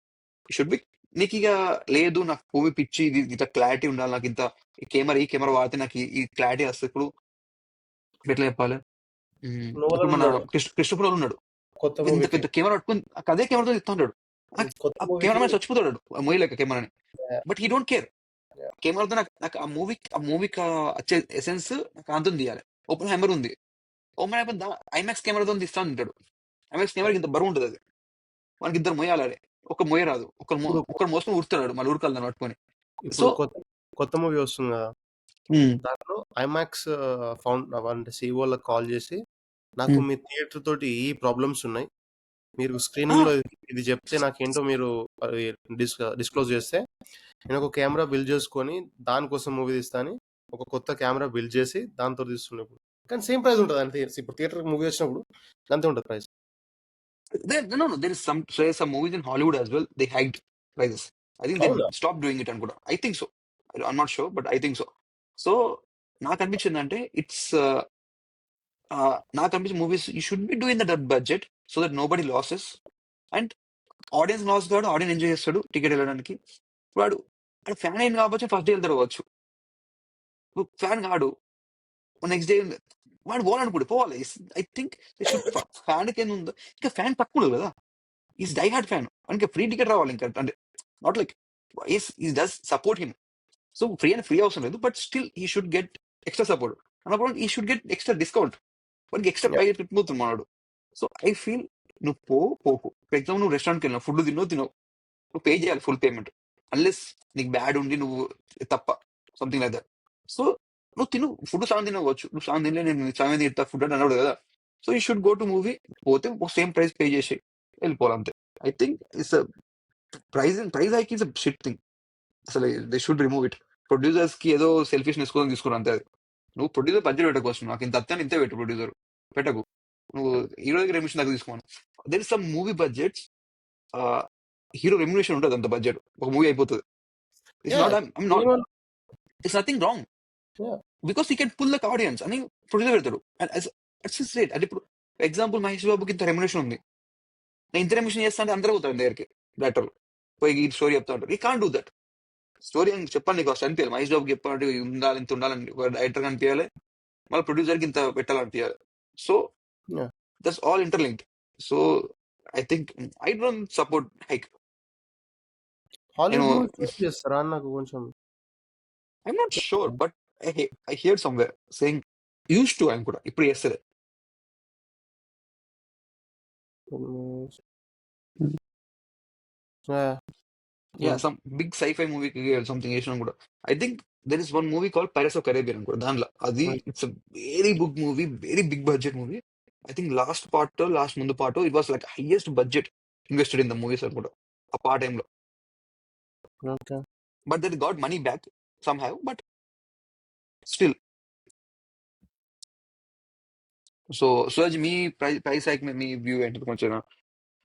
Should be నీకు ఇక లేదు నాకు మూవీ పిచ్చి, ఇది ఇంత క్లారిటీ ఉండాలి, నాకు ఇంత ఈ కెమెరా వాడితే నాకు ఈ క్లారిటీ వస్తుంది. ఇప్పుడు ఎట్లా చెప్పాలి, ఇప్పుడు మన కృష్ణపురం ఉన్నాడు, కొత్త ఇంత మూవీ పెద్ద కెమెరా పట్టుకుని అదే కెమెరాతో ఇస్తా ఉంటాడు. కొత్త ఆ మూవీకి కెమెరామెన్ చచ్చిపోతాడు మూవీ లెక్క కెమెరాని. Yeah. But he don't care. కెమెరాతో నాకు ఆ మూవీకి వచ్చే ఎసెన్స్ నాకు అంతం తీయాలి. ఓపెన్ హ్యామర్ ఉంది, ఓపెన్ హ్యామర్ ఐమాక్స్ కెమెరాతో తీస్తా ఉంటాడు. ఐమాక్స్ కెమెరా ఇంత బరువు ఉంటుంది, అది మనకి ఇద్దరు మొయ్యాలి. ఒక మొయ్య రాదు, ఒక్కరు మోసుకొని ఉరుకుతాడు, మళ్ళీ ఉరకాలి దాన్ని పట్టుకొని. సో ఇప్పుడు కొత్త మూవీ వస్తుంది కదా, దాంట్లో ఐమాక్స్ అంటే CEO వాళ్ళకి కాల్ చేసి నాకు మీ థియేటర్ తోటి ఈ ప్రాబ్లమ్స్ ఉన్నాయి, మీరు స్క్రీనింగ్ లో ఇది చెప్తే నాకేంటో మీరు డిస్క్లోజ్ చేస్తే నేను ఒక కెమెరా బిల్డ్ చేసుకొని దానికోసం మూవీ తీస్తాను. ఒక కొత్త కెమెరా బిల్డ్ చేసి దాంతో తీస్తున్నప్పుడు కానీ సేమ్ ప్రైస్ ఉంటుంది అంతే. ఇప్పుడు థియేటర్ మూవీ వచ్చినప్పుడు అంతే ఉంటుంది price. There is some movies in Hollywood as well. They hiked prices. I think they అవునా? stopped doing it అనుకుంటా. I think so. I'm not sure, but I think so. So నాకు అనిపించింది అంటే నాకు అనిపించిన movies you should be doing that budget so that nobody loses and audience loss కాదు, ఆడియన్స్ ఎంజాయ్ చేస్తాడు టికెట్ వెళ్ళడానికి. వాడు ఫ్యాన్ అయిన కావచ్చు, ఫస్ట్ డే వెళ్తాడు కావచ్చు. ఫ్యాన్ కాడు, నెక్స్ట్ డే వాడు పోవాలనుకుంటే పోవాలి. ఐ థింక్ ఫ్యాన్ కి ఉందో ఇంకా ఫ్యాన్ తక్కువ కదా, ఈస్ డై హార్డ్ ఫ్యాన్, మనకి ఫ్రీ టికెట్ రావాలి ఇంకా. అంటే not like he does support him. So free అవసరం లేదు, but still he should get extra support అన్నప్పుడు he should get extra discount. మనకి ఎక్స్ట్రా పై పెట్టిపోతుంది మనడు. సో ఐ ఫీల్ నువ్వు పోకు. ఫర్ ఎగ్జాంపుల్ నువ్వు రెస్టారెంట్కి వెళ్ళినావు, ఫుడ్ తినవు, నువ్వు పే చేయాలి ఫుల్ పేమెంట్, అన్లెస్ నీకు బ్యాడ్ ఉండి నువ్వు తప్ప సంథింగ్ లైక్ దట్. సో నువ్వు ఫుడ్ సాంగ్ తినవచ్చు, నువ్వు సాంగ్ తినలే నేను సాంగ్ తింటా ఫుడ్ అని అన్నాడు కదా. So you should go to movie, పోతే సేమ్ ప్రైస్ పే చేసి వెళ్ళిపోవాలి అంతే. I think it's price hike is a shit thing. అసలు they should remove it. Producers కి ఏదో సెల్ఫిష్నెస్ కోసం తీసుకున్నాను అంతే. అది నువ్వు ప్రొడ్యూసర్ బడ్జెట్ పెట్టకోవచ్చు, నాకు ఇంత అత్తాను ఇంతే పెట్టు, ప్రొడ్యూసర్ పెట్టకు. నువ్వు హీరోకి రెమ్యునేషన్ దగ్గర తీసుకోను. There is some movie budgets hero remuneration ఉంటుంది, అంత బడ్జెట్ ఒక మూవీ అయిపోతుంది. It's nothing wrong because you can pull the audience అని ప్రొడ్యూసర్ పెడతాడు. రేట్ అంటే ఇప్పుడు ఎగ్జాంపుల్ మహేష్ బాబుకి ఇంత రెమ్యునేషన్ ఉంది, నేను ఇంత రెమ్యునేషన్ చేస్తా అంటే అందరూ పోతారు దగ్గరికి, డైరెక్టర్ పోయి ఈ స్టోరీ చెప్తా ఉంటారు. ఈ కాంట్ డూ దట్. స్టోరీ అని చెప్పాలి, నీకు అసలు అనిపించాలి, మహేష్ బాబుకి చెప్పాలంటే ఉండాలి, ఇంత ఉండాలని డైరెక్టర్ అనిపించాలి, మళ్ళీ ప్రొడ్యూసర్కి ఇంత పెట్టాలనిపించాలి. So that's all interlinked. So I think I don't support hike. చేస్తారా నాకు కొంచెం I'm not sure, but I hear somewhere saying use to ఆయన కూడా ఇప్పుడు చేస్తుంది. some big sci-fi movie something చేసినా కూడా. I think there is one movie called Pirates of Caribbean కూడా, దాంట్లో అది it's a very big movie, very big budget movie. I think last ముందు part it was like highest budget invested in the movies అనుకుంటా ఆ పార్ట్ టైంలో. But they got money back somehow, but still. So Suraj, మీ ప్రైస్ హైక్ మీ వ్యూ ఏంటి కొంచెం?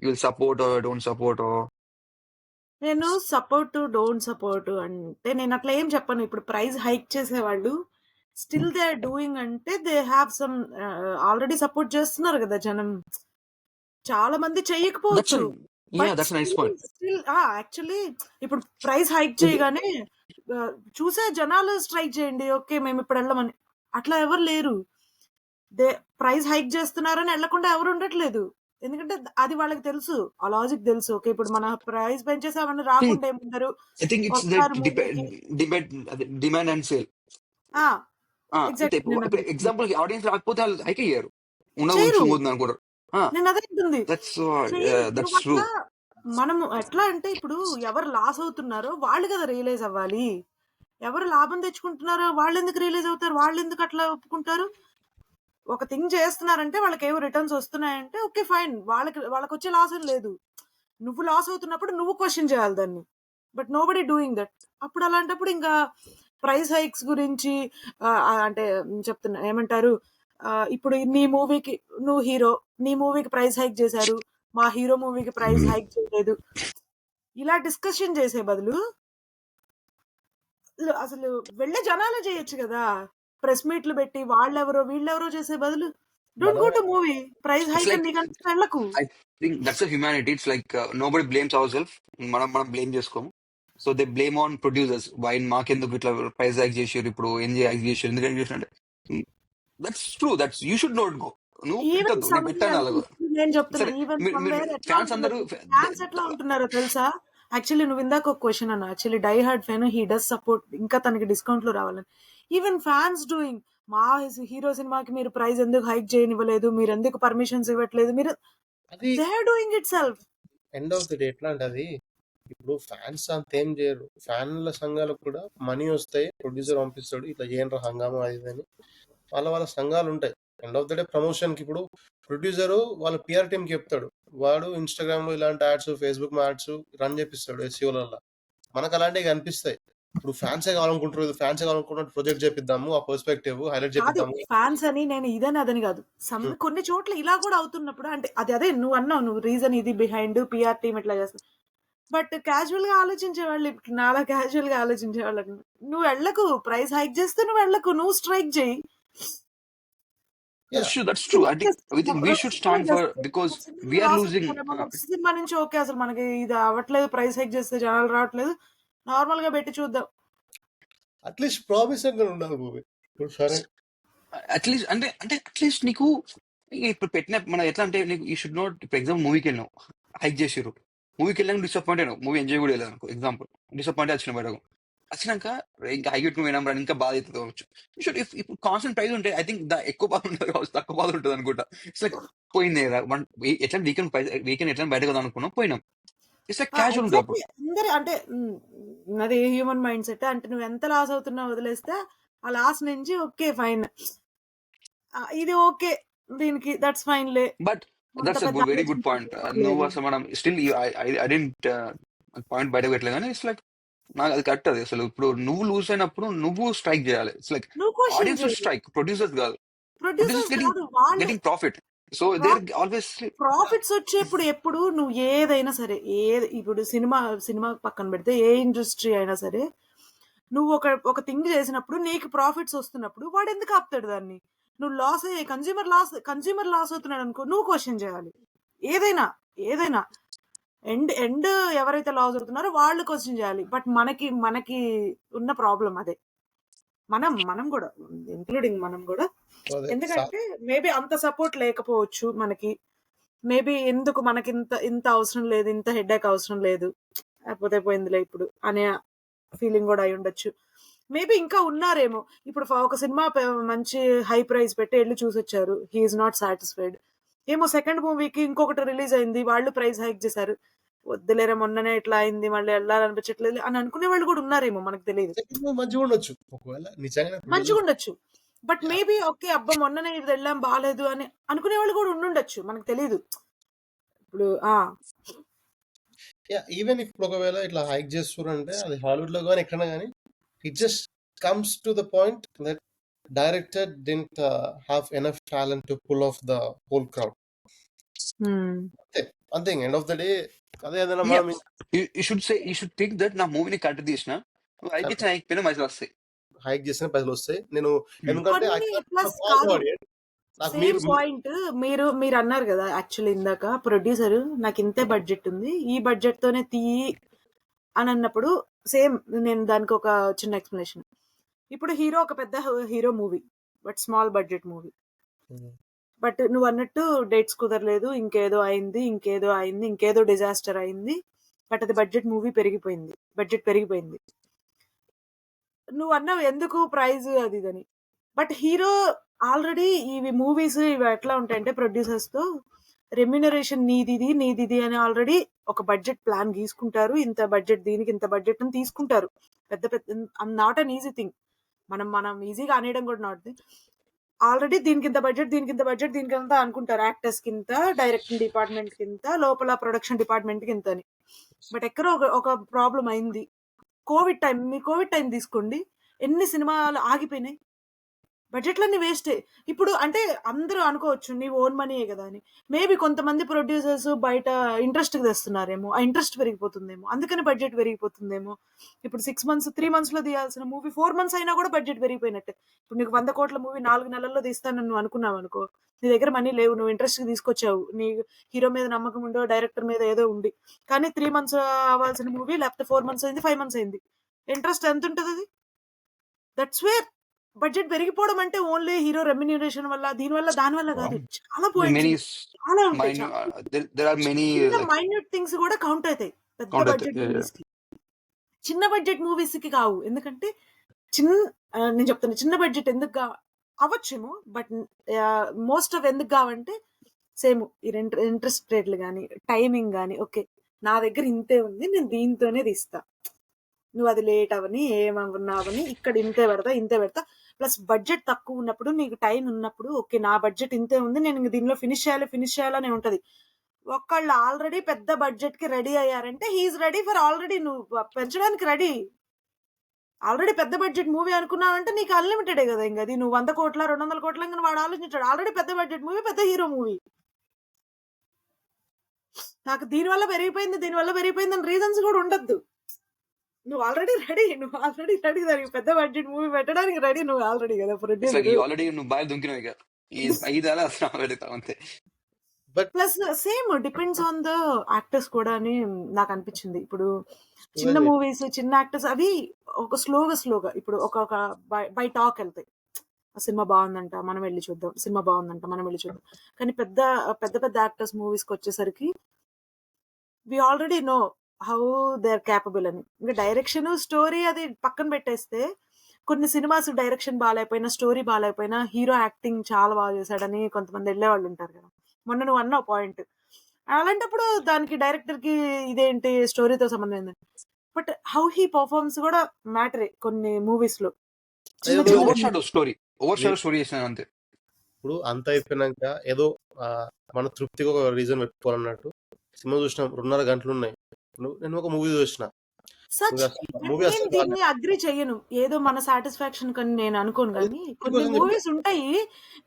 You will support or don't support? నేను సపోర్ట్, డోంట్ సపోర్ట్ అంటే నేను అట్లా ఏం చెప్పను. ఇప్పుడు ప్రైస్ హైక్ చేసేవాళ్ళు స్టిల్ దే ఆర్ డూయింగ్ అంటే they have some already support చేస్తున్నారు కదా జనం. చాలా మంది చెయ్యకపోవచ్చు, but that's nice point. Still actually ఇప్పుడు ప్రైస్ హైక్ చేయగానే చూసే జనాలు స్ట్రైక్ చేయండి, ఓకే మేము ఇప్పుడు వెళ్ళమని. అట్లా ఎవరు లేరు. దే ప్రైస్ హైక్ చేస్తున్నారని వెళ్లకుండా ఎవరు ఉండట్లేదు. ఎందుకంటే అది వాళ్ళకి తెలుసు, ఆ లాజిక్ తెలుసు. ఓకే ఇప్పుడు మన ప్రైస్ పెంచేసామని రాకుండా ఏముంటారు, ఐ థింక్ ఇట్స్ వస్తారు మూవీకి. Demand and sale. ఎగ్జాక్ట్లీ. ఇప్పుడు ఎగ్జాంపుల్ ఆడియన్స్ రాకపోతే వాళ్ళు హైక్ అయ్యారు, చేయరు. ఉండబోతుంది అనుకోరు. నేను అదే అంటుంది, చెయ్యరు. That's true. అట్లా మనము ఎట్లా అంటే ఇప్పుడు ఎవరు లాస్ అవుతున్నారో వాళ్ళు కదా రియలైజ్ అవ్వాలి. ఎవరు లాభం తెచ్చుకుంటున్నారో వాళ్ళు ఎందుకు రియలైజ్ అవుతారు, వాళ్ళు ఎందుకు అట్లా ఒప్పుకుంటారు? ఒక థింగ్ చేస్తున్నారంటే వాళ్ళకి ఏవో రిటర్న్స్ వస్తున్నాయంటే ఓకే ఫైన్, వాళ్ళకి వచ్చే లాస్ ఏం లేదు. నువ్వు లాస్ అవుతున్నప్పుడు నువ్వు క్వశ్చన్ చేయాలి దాన్ని, but nobody doing that. అప్పుడు అలాంటప్పుడు ఇంకా ప్రైస్ హైక్స్ గురించి అంటే చెప్తున్నా ఏమంటారు, ఇప్పుడు నీ మూవీకి నువ్వు హీరో, నీ మూవీకి ప్రైస్ హైక్ చేశారు, మా హీరో మూవీకి ప్రైస్ హైక్ చేయలేదు, ఇలా డిస్కషన్ చేసే బదులు అసలు వెళ్ళే జనాలే చేయొచ్చు కదా. ప్రెస్ మీట్లు పెట్టి వాళ్ళెవరో వీళ్ళెవరో చేసే బదులు don't go to movie, price hike అని నీకు అనిపిస్తే వెళ్ళకు. I think that's humanity. It's like nobody blames our self. మనం బ్లేమ్ చేసుకోము. So they blame on producers. వైన్ మాకెందుకు ఇట్లా ప్రైస్ హైక్ చేసారు, ఇప్పుడు ఎన్జే హైక్ చేసారు, ఎందుకంటే చేసినట్టే. That's true. That's you should not go. నువ్వు పెట్టద్దు, నేను పెట్టాను అలాగ. నేను చెప్తున్నా సరే, ఈవెన్ ఫ్యాన్స్ అందరూ ఫ్యాన్స్ ఎట్లా ఉంటున్నారో తెలుసా? యాక్చువల్లీ నువ్వు ఇందాక ఒక క్వశ్చన్ అన్న, actually die hard fan, he does support, ఇంకా తనకి డిస్కౌంట్లు రావాలని. ఈవెన్ ఫ్యాన్స్ డూయింగ్, మా హీరో సినిమాకి మీరు ప్రైస్ ఎందుకు హైక్ చేయనివ్వలేదు, మీరు ఎందుకు పర్మిషన్స్ ఇవ్వట్లేదు, మీరు అది they are doing itself. End of the day ఎట్లా అంటే అది ఇప్పుడు ఫ్యాన్స్ అంతేం చేయరు. ఫ్యాన్ల సంఘాలకు కూడా మనీ వస్తాయి, ప్రొడ్యూసర్ పంపిస్తాడు ఇట్లా చేయండి హంగామా అది ఇది అని, వాళ్ళ సంఘాలు ఉంటాయి. ఎండ్ ఆఫ్ ద డే ప్రమోషన్కి ఇప్పుడు ప్రొడ్యూసరు వాళ్ళ పిఆర్ టీమ్కి చెప్తాడు, వాడు ఇన్స్టాగ్రామ్లో ఇలాంటి యాడ్స్, ఫేస్బుక్ యాడ్స్ రన్ చేపిస్తాడు ఎస్సీఓలలో. మనకు అలాంటివి కనిపిస్తాయి. ఇప్పుడు ఫ్యాన్సే కావాలనుకుంటారు, ఫ్యాన్సే కావాలనుకుంటున్నట్టు ప్రొజెక్ట్ చేపిద్దాము, ఆ పర్స్పెక్టివ్ హైలైట్ కాదు చేపిద్దాము. ఫ్యాన్స్ అని నేను ఇదని అదని కాదు, కొన్ని చోట్ల ఇలా కూడా అవుతున్నప్పుడు అంటే అదే నువ్వు అన్నావు, నువ్వు రీజన్ ఇది బిహైండ్ పిఆర్ టీమ్ ఇట్లా చేస్తా. బట్ క్యాజువల్ గా ఆలోచించే వాళ్ళు, ఇప్పుడు నాలా క్యాజువల్ గా ఆలోచించే వాళ్ళకి నువ్వు వెళ్ళకు, ప్రైస్ హైక్ చేస్తే నువ్వు వెళ్ళకు, నువ్వు స్ట్రైక్ చేయి. That's true. I think we should stand for, because we are losing. Cinema నుంచి ఓకే అసలు మనకి ఇది అవ్వట్లేదు, ప్రైస్ హైక్ చేస్తే జనాలు రావట్లేదు, నార్మల్ గా పెట్టి చూద్దాం. అట్లీస్ట్ ప్రామిసింగ్ గా ఉండాలి మూవీ. సరే అట్లీస్ట్ అంటే అట్లీస్ట్ నీకు ఇప్పుడు పెట్టిన మనం ఎట్లా అంటే నీకు యూ షుడ్ నాట్. ఇప్పుడు ఎగ్జాంపుల్ మూవీకి వెళ్ళినావు, హైక్ చేసిర్రు, మూవీకి వెళ్ళాక డిసప్పాయింట్ అయినావు, మూవీ ఎంజాయ్ కూడా వెళ్ళాను అనుకో, ఎగ్జాంపుల్ డిసప్పాయింట్ వచ్చిన బయటకు వచ్చినాక ఇంకా హైక్ పెట్టుకుని పోయినాం ఇంకా బాధ అవుతుంది కావచ్చు. ఇప్పుడు కాన్స్టెంట్ ప్రైస్ ఉంటే ఐ థింక్ ఎక్కువ బాధ ఉంటుంది కావచ్చు, తక్కువ బాధ ఉంటుంది అనుకుంటా. ఇట్స్ లైక్ పోయింది కదా ఎట్లా వీకెండ్ ఎట్లా బయట కదా అనుకున్నాం, పోయినాం. ఇట్స్ లైక్ క్యాజువల్ ఉంటుంది అప్పుడు. అందరూ అంటే అది హ్యూమన్ మైండ్ సెట్. అంటే నువ్వు ఎంత లాస్ అవుతున్నావు వదిలేస్తే ఆ లాస్ నుంచి ఓకే ఫైన్, ఇది ఓకే దీనికి దట్స్ ఫైన్ లే. But that's a very good point. నువ్వు అసలు మనం స్టిల్ ఐ డెంట్ పాయింట్ బయటకు పెట్టలేదు, కానీ ఇట్స్ లైక్ నాకు అది కరెక్ట్. అది అసలు ఇప్పుడు నువ్వు లూజ్ అయినప్పుడు నువ్వు స్ట్రైక్ చేయాలి. It's like audience strike, producers కాదు. Producers getting profit, so they are always profits వచ్చేప్పుడు ఎప్పుడు నువ్వు ఏదైనా సరే, ఇప్పుడు సినిమా పక్కన పెడితే ఏ ఇండస్ట్రీ అయినా సరే, నువ్వు ఒక థింగ్ చేసినప్పుడు నీకు ప్రాఫిట్స్ వస్తున్నప్పుడు వాడు ఎందుకు ఆపుతాడు దాన్ని? నువ్వు లాస్ అయ్యే కన్జ్యూమర్ లాస్ అవుతున్నాడు అనుకో, నువ్వు క్వశ్చన్ చేయాలి. ఏదైనా ఎండ్ ఎవరైతే లాస్ అవుతున్నారో వాళ్ళు క్వశ్చన్ చేయాలి. బట్ మనకి ఉన్న ప్రాబ్లం అదే. మనం కూడా ఇంక్లూడింగ్ మనం కూడా, ఎందుకంటే మేబీ అంత సపోర్ట్ లేకపోవచ్చు మనకి, మేబీ ఎందుకు మనకి ఇంత అవసరం లేదు, ఇంత హెడ్ఏక్ అవసరం లేదు, లేకపోతే పోయిందిలే ఇప్పుడు అనే ఫీలింగ్ కూడా అయి ఉండొచ్చు. మేబీ ఇంకా ఉన్నారేమో, ఇప్పుడు ఒక సినిమా మంచి హై ప్రైస్ పెట్టి వెళ్ళి చూసొచ్చారు, హీఈస్ నాట్ సాటిస్ఫైడ్ ఏమో, సెకండ్ మూవీకి ఇంకొకటి రిలీజ్ అయింది, వాళ్ళు ప్రైస్ హైక్ చేశారు, వద్దులేరా మొన్ననే ఇట్లా అయింది మళ్ళీ వెళ్ళాలనిపించట్లేదు అని అనుకునే వాళ్ళు కూడా ఉన్నారేమో, మనకు తెలియదు. మంచిగా ఉండొచ్చు, బట్ మేబీ ఓకే అబ్బా మొన్ననే ఇది వెళ్ళాం బాగాలేదు అని అనుకునే వాళ్ళు కూడా ఉండుండొచ్చు, మనకు తెలియదు. ఇప్పుడు ఈవెన్ ఇప్పుడు ఒకవేళ ఇట్లా హైక్ చేస్తున్నారంటే అది హాలీవుడ్ లో కానీ ఎక్కడైనా కానీ, it just comes to the point that director didn't have enough talent to pull off the whole crowd. అంతే అంతే ఎండ్ ఆఫ్ ద డే అదే ఏదైనా Yeah. మనం You should think that నా మూవీని కట్ తీసిన హైక్ ఇచ్చిన హైక్ పైన మధ్యలో వస్తాయి. హైక్ చేసిన పైసలు వస్తాయి. నేను ఎందుకంటే కొన్ని ప్లస్ కాదు నాకు సేమ్ మీరు పాయింట్ మీరు అన్నారు కదా యాక్చువల్లీ ఇందాక ప్రొడ్యూసర్ నాకు ఇంతే బడ్జెట్ ఉంది ఈ బడ్జెట్ తోనే తీయి అని అన్నప్పుడు సేమ్ నేను దానికి ఒక చిన్న ఎక్స్ప్లెనేషన్. ఇప్పుడు హీరో ఒక పెద్ద hero movie but small budget movie, but నువ్వు అన్నట్టు డేట్స్ కుదరలేదు, ఇంకేదో అయింది, ఇంకేదో డిజాస్టర్ అయింది, బట్ అది బడ్జెట్ పెరిగిపోయింది. నువ్వు అన్నావు ఎందుకు ప్రైజ్ అది ఇదని, బట్ హీరో ఆల్రెడీ ఇవి మూవీస్ ఇవి ఎట్లా ఉంటాయంటే ప్రొడ్యూసర్స్ తో రెమ్యునరేషన్ నీదిది అని ఆల్రెడీ ఒక బడ్జెట్ ప్లాన్ గీసుకుంటారు. ఇంత బడ్జెట్ దీనికి ఇంత బడ్జెట్ అని తీసుకుంటారు. పెద్ద నాట్ అన్ ఈజీ థింగ్. మనం ఈజీగా అనేయడం కూడా నాట్. ఆల్రెడీ దీనికి ఇంత బడ్జెట్ దీనికి అంతా అనుకుంటారు. యాక్టర్స్ కింత, డైరెక్టింగ్ డిపార్ట్మెంట్ కింత, లోపల ప్రొడక్షన్ డిపార్ట్మెంట్ కింత అని. బట్ ఎక్కడో ఒక ప్రాబ్లం అయింది. కోవిడ్ టైం తీసుకోండి, ఎన్ని సినిమాలు ఆగిపోయినాయి, బడ్జెట్లన్నీ వేస్టే. ఇప్పుడు అంటే అందరూ అనుకోవచ్చు నీ ఓన్ మనీయే కదా అని. మేబీ కొంతమంది ప్రొడ్యూసర్స్ బయట ఇంట్రెస్ట్ తెస్తున్నారేమో, ఆ ఇంట్రెస్ట్ పెరిగిపోతుందేమో, అందుకని బడ్జెట్ పెరిగిపోతుందేమో. ఇప్పుడు 6 months 3 months లో తీయాల్సిన మూవీ 4 months అయినా కూడా బడ్జెట్ పెరిగిపోయినట్టే. ఇప్పుడు నీకు 100 కోట్ల మూవీ 4 నెలల్లో తీస్తానని నువ్వు అనుకున్నావు అనుకో, నీ దగ్గర మనీ లేవు, నువ్వు ఇంట్రెస్ట్ తీసుకొచ్చావు, నీ హీరో మీద నమ్మకం ఉండో డైరెక్టర్ మీద ఏదో ఉంది, కానీ 3 months అవ్వాల్సిన మూవీ లేకపోతే 4 months అయింది, 5 months అయింది. ఇంట్రెస్ట్ ఎంత ఉంటుంది అది? దట్స్ వేర్ బడ్జెట్ పెరిగిపోవడం అంటే ఓన్లీ హీరో రెమ్యునరేషన్ వల్ల, దీనివల్ల దానివల్ల కాదు. చాలా పాయింట్స్ చాలా ఉంటాయి. చిన్న మైన్యూట్ థింగ్స్ కూడా కౌంట్ అవుతాయి పెద్ద బడ్జెట్ మూవీస్ కి. చిన్న బడ్జెట్ మూవీస్ కి కావు, ఎందుకంటే నేను చెప్తాను చిన్న బడ్జెట్ ఎందుకు అవ్వచ్చేమో, బట్ మోస్ట్ ఆఫ్ ఎందుకు కావంటే సేమ్ ఈ ఇంట్రెస్ట్ రేట్లు కానీ టైమింగ్ కానీ, ఓకే నా దగ్గర ఇంతే ఉంది నేను దీంతోనే తీస్తా, నువ్వు అది లేట్ అవని ఏమన్నావని ఇక్కడ ఇంతే పెడతా. ప్లస్ బడ్జెట్ తక్కువ ఉన్నప్పుడు నీకు టైం ఉన్నప్పుడు ఓకే నా బడ్జెట్ ఇంతే ఉంది నేను దీనిలో ఫినిష్ చేయాలని ఉంటది. ఒకళ్ళు ఆల్రెడీ పెద్ద బడ్జెట్ కి రెడీ అయ్యారంటే హీఈస్ రెడీ ఫర్ ఆల్రెడీ నువ్వు పెంచడానికి రెడీ. ఆల్రెడీ పెద్ద బడ్జెట్ మూవీ అనుకున్నావంటే నీకు అన్లిమిటెడే కదా. ఇంకా అది నువ్వు 100 కోట్ల 200 కోట్ల ఇంకా వాడు ఆలోచించాడు. ఆల్రెడీ పెద్ద బడ్జెట్ మూవీ, పెద్ద హీరో మూవీ, నాకు దీనివల్ల పెరిగిపోయింది అని రీజన్స్ కూడా ఉండద్దు. నువ్వు ఆల్రెడీ రెడీ దానికి పెద్ద బడ్జెట్ మూవీ పెట్టడానికి రెడీ, నువ్వు ఆల్రెడీ కదా producer. Plus same depends on the actors కూడా అని నాకు అనిపించింది. ఇప్పుడు చిన్న మూవీస్ చిన్న యాక్టర్స్ అవి ఒక స్లోగా ఇప్పుడు ఒక బై టాక్ వెళ్తాయి, సినిమా బాగుందంట మనం వెళ్ళి చూద్దాం, కానీ పెద్ద యాక్టర్స్ మూవీస్ కి వచ్చేసరికి we already know how they are capable అని. ఇంకా డైరెక్షన్ స్టోరీ అది పక్కన పెట్టేస్తే కొన్ని సినిమాస్ డైరెక్షన్ బాగాలేకపోయినా స్టోరీ బాగాలేకపోయినా హీరో యాక్టింగ్ చాలా బాగా చేశాడని కొంతమంది వెళ్ళేవాళ్ళు ఉంటారు కదా. మొన్న నువ్వు అన్నావు పాయింట్, అలాంటప్పుడు దానికి డైరెక్టర్ కి ఇదేంటి స్టోరీతో సంబంధం ఏంటంటే, బట్ హౌ హీ పర్ఫార్మ్స్ కూడా మ్యాటరే కొన్ని మూవీస్ లో. ఇప్పుడు అంత అయిపోయినాక ఏదో మన తృప్తిగా ఒక రీజన్ పెట్టుకోవాలన్నట్టు సినిమా చూసిన 2.5 గంటలు ఉన్నాయి, నేను ఒక మూవీ చూసిన. దీన్ని అగ్రి చెయ్యను, ఏదో మన సాటిస్ఫాక్షన్ కని నేను అనుకోను, కానీ కొన్ని మూవీస్ ఉంటాయి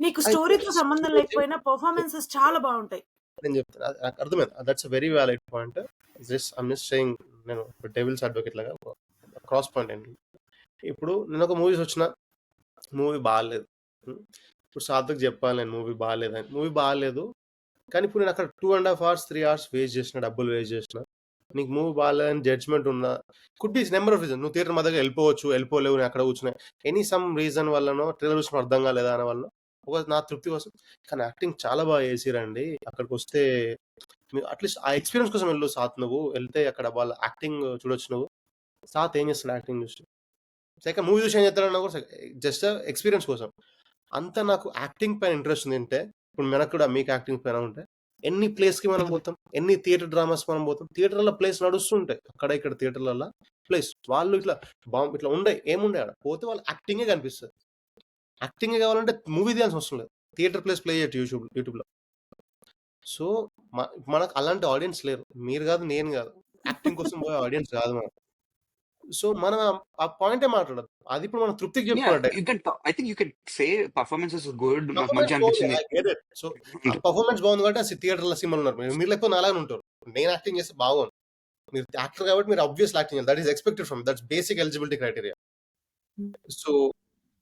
నీకు స్టోరీతో సంబంధం లేకపోయినా పర్ఫార్మెన్సెస్ చాలా బాగుంటాయి. నేను చెప్తాను, నాకు అర్థమైంది. That's very valid point. I'm just saying, నేను డెవిల్స్ అడ్వకేట్ లాగా క్రాస్ పాయింట్ ఏంటి. ఇప్పుడు నేను ఒక మూవీస్ వచ్చిన మూవీ బాగాలేదు, ఇప్పుడు సార్థక్ చెప్పాలి నేను మూవీ బాగాలేదని. మూవీ బాగాలేదు కానీ ఇప్పుడు నేను అక్కడ 2.5 hours 3 hours వేస్ట్ చేసిన, డబ్బులు వేస్ట్ చేసిన, నీకు మూవీ బాగాలేదని జడ్జ్మెంట్ ఉందా? Could be number of reason. నువ్వు థియేటర్ మా దగ్గర వెళ్ళిపోలేవు, నేను అక్కడ కూర్చున్నాయి, ఎనీ సమ్ రీజన్ వల్లనో ట్రైలర్ చూసిన అర్థం కాలేదా అనే వల్ల ఒక నా తృప్తి కోసం. కానీ యాక్టింగ్ చాలా బాగా చేసిరండి, అక్కడికి వస్తే మీరు అట్లీస్ట్ ఆ ఎక్స్పీరియన్స్ కోసం వెళ్ళు సాత్. నువ్వు వెళ్తే అక్కడ వాళ్ళ యాక్టింగ్ చూడొచ్చు. నువ్వు సాత్ ఏం చేస్తున్నాడు యాక్టింగ్ చూసి, సెకండ్ మూవీ చూసి ఏం చేస్తాడన్నా కూడా జస్ట్ ఎక్స్పీరియన్స్ కోసం. అంత నాకు యాక్టింగ్ పైన ఇంట్రెస్ట్ ఉంది అంటే, ఇప్పుడు మనకు కూడా మీకు యాక్టింగ్ పైన ఉంటే ఎన్ని ప్లేస్కి మనం పోతాం, ఎన్ని థియేటర్ డ్రామాస్ మనం పోతాం, థియేటర్లో ప్లేస్ నడుస్తుంటాయి అక్కడ ఇక్కడ థియేటర్లలో ప్లేస్. వాళ్ళు ఇట్లా ఇట్లా ఉండే ఏముండే ఆడ పోతే వాళ్ళు యాక్టింగే కనిపిస్తుంది. యాక్టింగే కావాలంటే మూవీ తీయాల్సిన అవసరం లేదు, థియేటర్ ప్లేస్ ప్లే చేయొచ్చు యూట్యూబ్లో. సో మనకు అలాంటి ఆడియన్స్ లేరు, మీరు కాదు నేను కాదు, యాక్టింగ్ కోసం పోయే ఆడియన్స్ కాదు మనం. సో మనం ఆ పాయింటే మాట్లాడదు. అది ఇప్పుడు మనం తృప్తికి Yeah, చెప్పుకున్నట్టే. you can. I think you can say performance is good. నాకు పర్ఫార్మెన్స్ మంచిగా బాగుంది. అనిపించింది. I get it. సో ఆ పర్ఫార్మెన్స్ బాగుంది కాబట్టి ఆ థియేటర్‌లో సినిమాలో ఉన్నారు. మీరు లేకపోతే నాలాగానే ఉంటారు. నేను యాక్టింగ్ చేస్తే బాగోను. మీరు యాక్టర్ కాబట్టి మీరు ఆబ్వియస్‌లీ యాక్టింగ్ చేయాలి. That is expected from that's basic eligibility criteria. So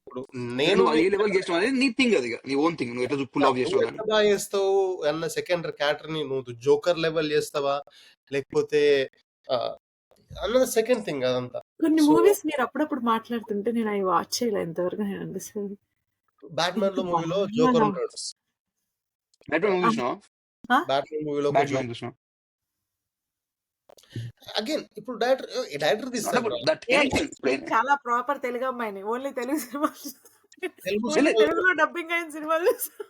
ఇప్పుడు నేను నువ్వు అది ఏ లెవెల్ చేసినావు అనేది నీ థింగ్, అది నీ ఓన్ థింగ్. నువ్వు ఎట్లా పుల్ ఆఫ్ నువ్వు చేసినావు కానీ. ఎంత బాగా చేస్తావు అన్న సెకండరీ క్యారెక్టర్‌ని నువ్వు జోకర్ లెవెల్ చేస్తావా? లేకపోతే అన్నది సెకండ్ థింగ్ అదంతా. కొన్ని సో మూవీస్ మీరు అప్పుడప్పుడు మాట్లాడుతుంటే నేను అవి వాచ్ చేయలే ఇంతవరకు నేను అనిపిస్తుంది. బ్యాట్‌మ్యాన్‌లో ఎంత మూవీలో బాగా జోకర్ నా- ఉంటాడు. బ్యాట్మెన్ మూవీ చూసినావా? ఆ? బ్యాట్‌మ్యాన్ మూవీలో ఒక బ్యాట్మెన్ జోకర్. చూసినా. అగైన్ ఇప్పుడు డైరెక్టర్ తీస్తారు బ్రో. దట్ ఏంటి? ఎనీథింగ్. నేను చాలా ప్రాపర్ తెలుగు అమ్మాయిని. ఓన్లీ తెలుగు సినిమాలు తెలుగు ఓన్లీ సినిమాలో తెలుగులో డబ్బింగ్ అయిన సినిమాలు చూస్తా.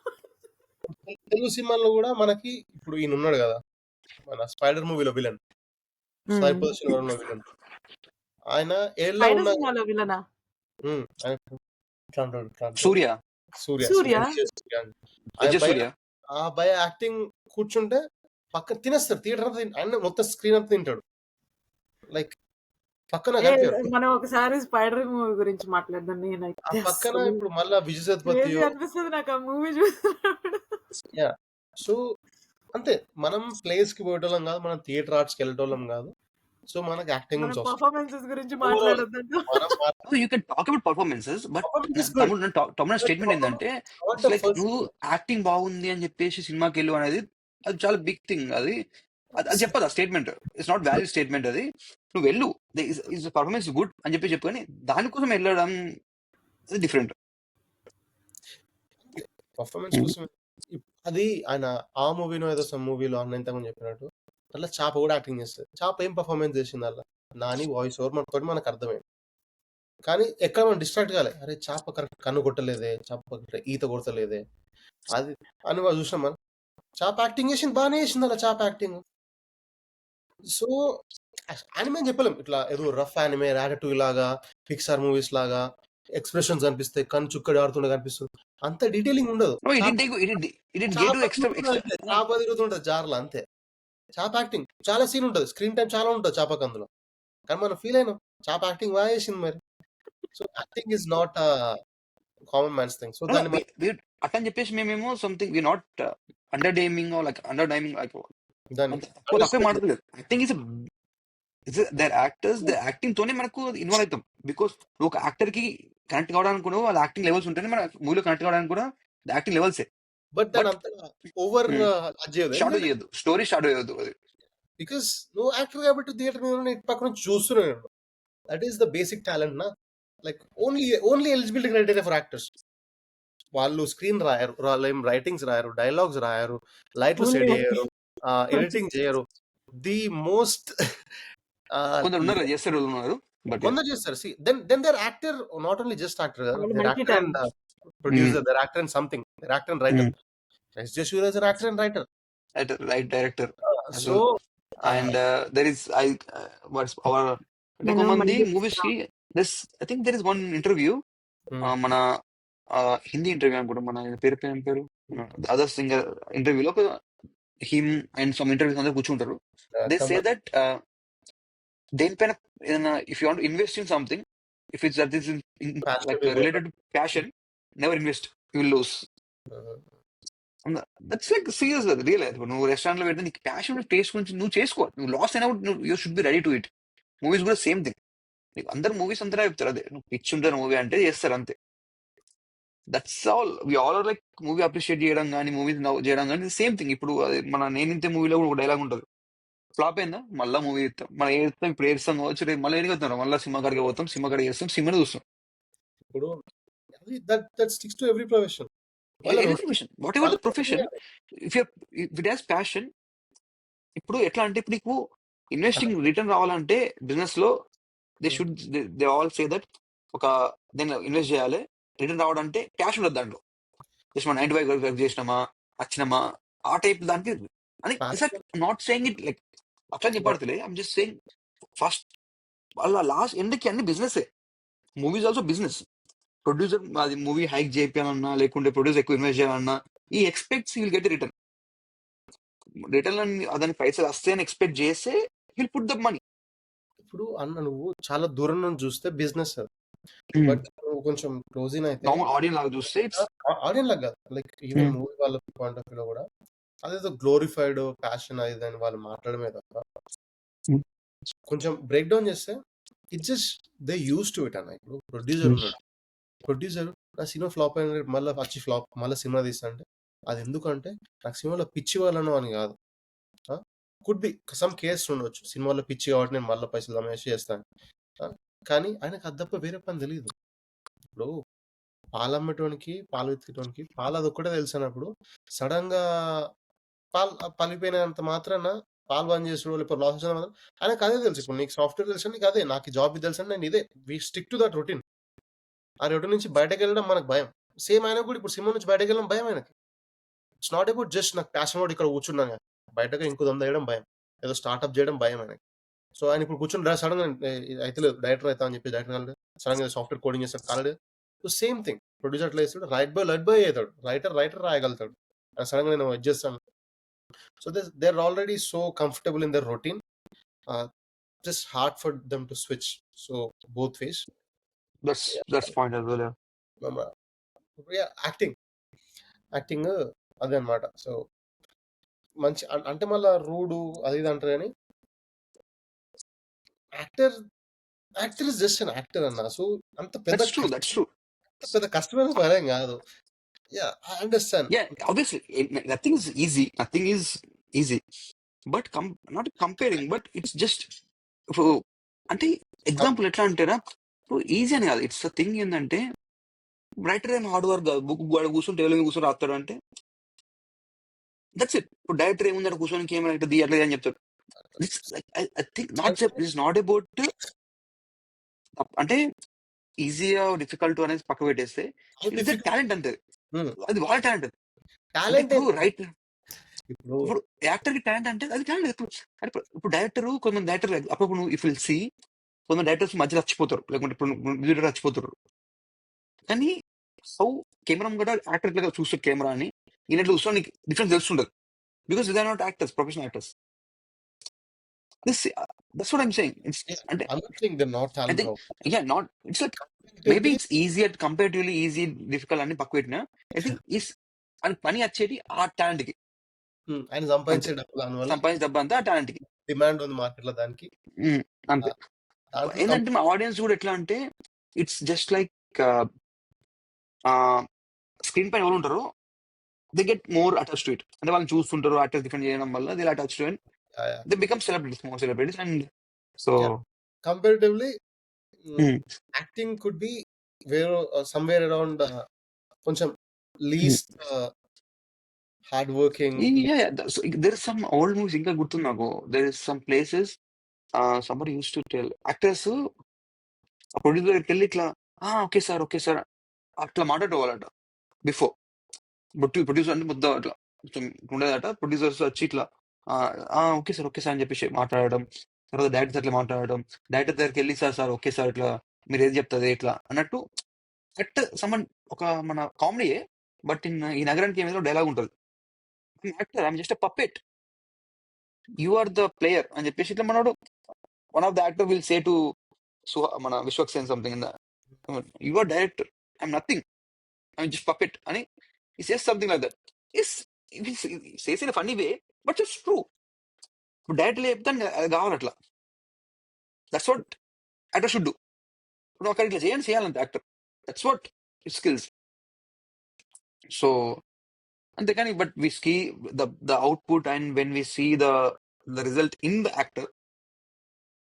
తెలుగు సినిమాల్లో కూడా మనకి ఇప్పుడు ఈయన ఉన్నాడు కదా, మన స్పైడర్ మూవీలో విలన్ సాయి పొజిషన్ ఉన్న విలన్. ఆయన ఏళ్ళ స్పైడర్ ఉన్న సినిమాలో విలనా? ఆయన ఇట్లా అంటాడు, ఇట్లా అంటాడు. సూర్య, సూర్య సూర్య? సూర్య అండి. ఆ విజయ్ భయ సూర్య. ఆ భయ యాక్టింగ్ కూర్చుంటే పక్కన తినేస్తాడు. థియేటర్ అంతా ఆయన మొత్తం స్క్రీన్ అంతా తింటాడు. లైక్ పక్కన ఏ, కనిపించాడు. మనం ఒకసారి స్పైడర్ మూవీ గురించి మాట్లాడదాం. ఆ నేనైతే పక్కన అసలు ఇప్పుడు మళ్ళా విజయ్ సేతుపతి. క్రేజీ అనిపిస్తుంది నాకు ఆ మూవీ చూసినప్పుడు. యా సో అంతే, మనం ప్లేస్ కి పోయేటోళ్ళం కాదు, మనం థియేటర్ ఆర్ట్స్ కి వెళ్ళేటోళ్ళం కాదు. సో మనకి యాక్టింగ్ మనం నుంచి వస్తుంది. పర్ఫార్మెన్సెస్ గురించి Overall, మాట్లాడొద్దంట. మనం you can talk about performances, but performance is good. తమ్ముడు స్టేట్మెంట్ ఏంటంటే Not it's the like first నువ్వు thing. యాక్టింగ్ బాగుంది అని చెప్పేసి సినిమాకి వెళ్ళు అనేది అది చాలా బిగ్ థింగ్. అది అది చెప్పదు ఆ statement. It's not valid statement. అది నువ్వు వెళ్ళు, ఇస్ పర్ఫార్మెన్స్ గుడ్ అని చెప్పి చెప్పుకొని దానికోసం వెళ్ళడం అది డిఫరెంట్. పర్ఫార్మెన్స్ కోసం అది ఆయన ఆ మూవీలో ఏదో సమ్ మూవీలో అన్న ఇంతకుముందు చెప్పినట్టు అట్లా చాప కూడా యాక్టింగ్ చేస్తుంది. చాప ఏం పర్ఫార్మెన్స్ చేసింది అలా నాని వాయిస్ ఓవర్ మనకు అర్థమైంది. కానీ ఎక్కడ మనం డిస్ట్రాక్ట్ కాలే, అరే చాప కరెక్ట్ కన్ను కొట్టలేదే, చాప correct ఈత కొడతలేదే, అది అని వాళ్ళు చూసినాం. మనం చాప యాక్టింగ్ చేసింది, బాగానే చేసింది అలా చాప యాక్టింగ్. సో యానిమే చెప్పలేం, ఇట్లా ఏదో రఫ్ యానిమే రాటటూయ్ లాగా పిక్సార్ మూవీస్ లాగా ఎక్స్ప్రెషన్స్ కనిపిస్తాయి, కన్ను చుక్కడి ఆడుతుండే కనిపిస్తుంది, అంత డీటెయిలింగ్ ఉండదు. చాప తిరుగుతుంటది జార్లో అంతే. చాప యాక్టింగ్ చాలా సీన్ ఉంటుంది, స్క్రీన్ టైం చాలా ఉంటుంది చాపకు అందులో, కానీ మనం ఫీల్ అయినాం చాప యాక్టింగ్ బాగా చేసింది మరి. So acting is not common man's thing. So దాన్ని అట్లా అని చెప్పేసి మేమేమో something we not undermining like దాన్ని తప్పే మాట్లాడలేదు. Acting is their actors, the acting తోనే మనకు ఇన్వాల్వ్ అవుతాం. బికాస్ నువ్వు ఒక యాక్టర్ కి కనెక్ట్ కావడానికి కూడా వాళ్ళ యాక్టింగ్ లెవెల్స్ ఉంటేనే మన మూవీలో కనెక్ట్ కావడానికి కూడా యాక్టింగ్ లెవెల్సే. బట్ దాని అంత ఓవర్ షాడో చేయొద్దు, స్టోరీ షాడో చేయొద్దు. అది బికాస్ నువ్వు యాక్టర్ కాబట్టి థియేటర్ మీద ఇటు పక్క నుంచి చూస్తున్నాను. That is the basic talent నా. Like only eligibility criteria for actors. వాళ్ళు స్క్రీన్ రాయరు, రైటింగ్స్ రాయరు, డైలాగ్స్ రాయరు, లైట్లు సెట్ చేయరు, ఎడిటింగ్ చేయరు. ది మోస్ట్ కొందరు ఉన్నారు చేస్తారు ఉన్నారు, బట్ కొందరు చేస్తారు. See then they're actor, not only just actor కదా, వాళ్ళు they're multi actor and producer, they're actor and something, they're actor and writer. S J. Suryah is an actor and writer. Right director. So and there is what's our కొంతమంది మూవీస్ కి this I think there is one interview, మన హిందీ ఇంటర్వ్యూ అనుకుంటా, మన పేరు అదర్ సింగర్ ఇంటర్వ్యూలో హిమ్ అండ్ సమ్ ఇంటర్వ్యూస్ అందరూ కూర్చుంటారు. దే సే దట్ దేనిపైన ఏదైనా if you want invest in something, if it's that is like related to passion, never invest, you will lose. That's like serious, అది రియల్. నువ్వు రెస్టారెంట్ లో పెడితే నీకు ప్యాషన్ టేస్ట్ గురించి నువ్వు చేసుకో, నువ్వు లాస్ అయినప్పుడు you should be ready to it. Movies కూడా సేమ్ థింగ్. నీకు అందరు మూవీస్ అంతా చెప్తారు అదే, నువ్వు పిచ్చి ఉంటారు మూవీ అంటే చేస్తారు అంతే. That's all. We all are like movie appreciate చేయడం కానీ మూవీస్ చేయడం కానీ సేమ్ థింగ్. ఇప్పుడు అది మన నేనింతే మూవీలో కూడా ఒక డైలాగ్ ఉంటుంది, ఫ్లాప్ అయిందా మళ్ళీ మూవీ ఇస్తాం, మనం ఏస్తాం, ఇప్పుడు ఏస్తాం కావచ్చు, రేపు మళ్ళీ ఎడిగొస్తాం, మళ్ళీ సినిమా కాడికి పోతాం, సినిమా కాడికి చేస్తాం, సినిమాని చూస్తాం. ఇప్పుడు that sticks to every profession. What ever the profession, if it has passion. ఇప్పుడు ఎట్లా అంటే, ఇప్పుడు నీకు ఇన్వెస్టింగ్ రిటర్న్ రావాలంటే బిజినెస్ లో దే ఆల్ సే దట్ ఒక దీన్ని ఇన్వెస్ట్ చేయాలి, రిటర్న్ రావాలంటే క్యాష్ ఉండదు దాంట్లో. జస్ట్ మనం 95 వర్క్ చేసినామా వచ్చినామా ఆ టైప్ దానికి అని. నాట్ సేయింగ్ ఇట్ లైక్ అట్లా చెప్పాడుతులే, ఐమ్ జస్ట్ సేయింగ్ ఫస్ట్ వాళ్ళ లాస్ట్ ఎండ్కి అన్ని business. Movies also business. Producer అది మూవీ హైక్ చేయాలన్నా లేకుంటే ప్రొడ్యూసర్ ఎక్కువ ఇన్వెస్ట్ చేయాలన్నా ఈ expects will get return. Return దాని పైసలు వస్తే అని ఎక్స్పెక్ట్ చేస్తే విల్ పుట్ ద మనీ. ఇప్పుడు అన్న నువ్వు చాలా దూరం నుంచి చూస్తే బిజినెస్ అది. బట్ నువ్వు కొంచెం క్లోజ్ ఇన్ అయితే నార్మల్ ఆడియన్స్ లాగా చూస్తే ఇట్స్ ఆడియన్స్ లాగా కాదు, లైక్ ఈవెన్ మూవీ వాళ్ళ పాయింట్ ఆఫ్ వ్యూలో కూడా అదేదో గ్లోరిఫైడ్ ప్యాషన్ అది అని వాళ్ళు మాట్లాడమే తప్ప కొంచెం బ్రేక్ డౌన్ చేస్తే it just they use to it అన్న. ఇప్పుడు ప్రొడ్యూసర్ ఉన్నాడు, ప్రొడ్యూసర్ నా సినిమా ఫ్లాప్ అయిన మళ్ళీ వచ్చి ఫ్లాప్ మళ్ళీ సినిమా తీస్తా అంటే అది ఎందుకంటే నాకు సినిమాలో పిచ్చి వాళ్ళను అని కాదు. కుడ్ బి సమ్ కేస్ ఉండొచ్చు, సినిమాలో పిచ్చి కాబట్టి నేను మళ్ళీ పైసలు దమేసి చేస్తాను. కానీ ఆయనకు అది తప్ప వేరే పని తెలియదు. ఇప్పుడు పాలు అమ్మేటోనికి పాలు వెతికేటోనికి పాలు అది ఒక్కటే తెలుసు అన్నప్పుడు సడన్ గా పాలు పలిపోయినంత మాత్రాన పాలు బంద్ చేసుడు లేకపోతే లాస్ వచ్చిన మాత్రం ఆయనకు అదే తెలుసు. ఇప్పుడు నీకు సాఫ్ట్వేర్ తెలుసు, నీకు అదే, నాకు జాబ్ తెలుసు అంటే నేను ఇదే we stick to that routine. ఆ రొటీన్ నుంచి బయటకు వెళ్ళడం మనకు భయం. సేమ్ ఆయన కూడా ఇప్పుడు సినిమా నుంచి బయటకు వెళ్ళడం భయం ఆయనకి. ఇట్స్ నాట్ అబౌట్ జస్ట్ నాకు ప్యాషన్ కూడా ఇక్కడ కూర్చున్నాను, బయటకు ఇంకో దొంద వేయడం భయం, ఏదో స్టార్ట్అప్ చేయడం భయం ఆయనకి. సో ఆయన ఇప్పుడు కూర్చొని సడన్ గా అయితే లేదు డైరెక్టర్ అవుతా అని చెప్పి డైరెక్టర్ కాలేదు, సడన్ గా సాఫ్ట్వేర్ కోడింగ్ చేస్తాడు కాలేదు. సో సేమ్ థింగ్ ప్రొడ్యూసర్ అట్లా చేస్తాడు, లైట్ బాయ్ అవుతాడు, రైటర్ రాయగలుగుతాడు. సడన్ గా నేను ఇది చేస్తాను. So they are already so comfortable in their routine, just hard for them to switch. So both ways. That's point as well. Acting అదే అనమాట. సో మంచి అంటే మళ్ళా రూడు అది ఇది అంటారు కానీ actor is just an actor అన్న. సో అంత పెద్ద పెద్ద కష్టమైన పనేం కాదు. I understand. Yeah, obviously, nothing is easy. But not comparing, but it's just అంటే ఎగ్జాంపుల్ ఎట్లా అంటేనా, ఇప్పుడు ఈజీ అని కాదు. ఇట్స్ థింగ్ ఏంటంటే రైటర్ ఏం హార్డ్ వర్క్ కాదు, బుక్ కూర్చొని టేబుల్ కూర్చొని రాస్తాడు అంటే దట్స్ ఇట్. ఇప్పుడు డైరెక్టర్ ఏముంది కూర్చొని ఏమైనా అవుతుంది అట్లా అని చెప్తాడు. ఐ థింక్ నాట్ అబౌట్ అంటే ఈజీగా డిఫికల్ట్ అనేది పక్క పెట్టేస్తే టాలెంట్ అంతే, అది వాళ్ళ టాలెంట్. రైట్ ఇప్పుడు యాక్టర్ కి టాలెంట్ అంటే అది టాలెంట్. ఇప్పుడు డైరెక్టర్ కొంతమంది డైరెక్టర్ అప్పుడు ఇఫ్ విల్ సీ కొంతమంది డైరెక్టర్స్ మధ్యలో చచ్చిపోతారు, లేకుంటే ఇప్పుడు చచ్చిపోతారు. కానీ హౌ కెమెరా కూడా యాక్టర్ లాగా చూస్తారు కెమెరా అని, ఈయన చూస్తే నీకు డిఫరెన్స్ తెలుస్తుండదు. Because they are not actors, professional actors. That's what I'm saying. I don't think they're not talented. Not. It's like maybe it's easier, comparatively easy, difficult అని పక్క పెట్టినా ఐ థింక్ ఈస్ అని పని వచ్చేది ఆ టాలెంట్ కి. ఆయన సంపాదించే డబ్బు అంతా ఆ టాలెంట్ కి డిమాండ్ ఉంది మార్కెట్ లో దానికి అంతే. ఏంటంటే మా ఆడియన్స్ కూడా ఎట్లా అంటే ఇట్స్ జస్ట్ లైక్ స్క్రీన్ పైన ఎవరు ఉంటారో they get more attach to it. అంటే వాళ్ళు చూస్తుంటారు యాక్టర్స్ డిఫెండ్ చేయడం వల్ల they attach to it. They become celebrities, more celebrities, and so comparatively acting could be somewhere around కొంచెం least hard working. So there is some old movies ఇంకా గుర్తుంది నాకు. There is some places somebody used to tell actors ఆ ప్రొడ్యూసర్ దగ్గరికి వెళ్ళి ఇట్లా ఓకే సార్ అట్లా మాట్లాడేవాళ్ళట బిఫోర్. ప్రొడ్యూసర్ అంటే ముద్ద అట్లా ఉండేదట. ప్రొడ్యూసర్స్ వచ్చి ఇట్లా ఓకే సార్ అని చెప్పేసి మాట్లాడడం, తర్వాత డైరెక్టర్ అట్లా మాట్లాడడం, డైరెక్టర్ దగ్గరికి వెళ్ళి సార్ ఓకే సార్ ఇట్లా మీరు ఏది చెప్తుంది ఇట్లా అన్నట్టు. కరెక్ట్ సమ్మన్ ఒక మన కామెడీయే, బట్ ఈ నగరానికి ఏమైనా డైలాగ్ ఉంటుంది, actor I'm just a puppet, you are the player అని చెప్పేసి ఇట్లా మనోడు one of the actor will say to మన Vishwak Sen something in the you are director, I'm nothing, I'm just puppet అని he says something like that. He says in a funny way, but it's true. ఇప్పుడు డైరెక్ట్ చెప్తాను అది కావాలి అట్లా. That's what actor should do. ఇప్పుడు ఒకరు ఇట్లా చేయాలంటే actor, that's what it skills. So అంతేకాని but we see the output and when we see the result in the actor.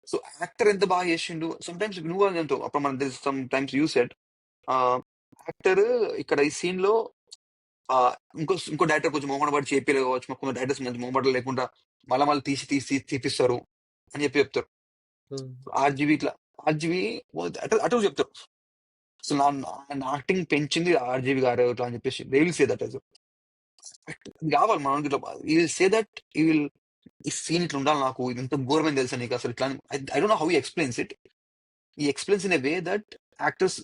So actor ఎంత బాగా చేసిండు. సమ్ టైమ్స్ నువ్వు అంటావు అప్పుడు మన sometimes you said actor ఇక్కడ ఈ సీన్ లో ఇంకో డైరెక్టర్ కొంచెం మొహమాట పడి చేపిలేవచ్చు, కొంత డైరెక్టర్స్ మంచి మొహమాట లేకుండా మళ్ళీ తీపిస్తారు అని చెప్తారు. ఆర్జీవి అటు చెప్తారు అసలు నా యాక్టింగ్ పెంచింది ఆర్జీవి గారు ఇట్లా అని చెప్పేసి దే విల్ సే దట్. కావాలి మనకి ఇట్లా విల్ సే దట్ ఈ సీన్ ఇట్లా ఉండాలి, నాకు ఇంత ఘోరమైన తెలుసా నీకు అసలు ఇట్లా. I don't know how he explains it. He explains in a way that actors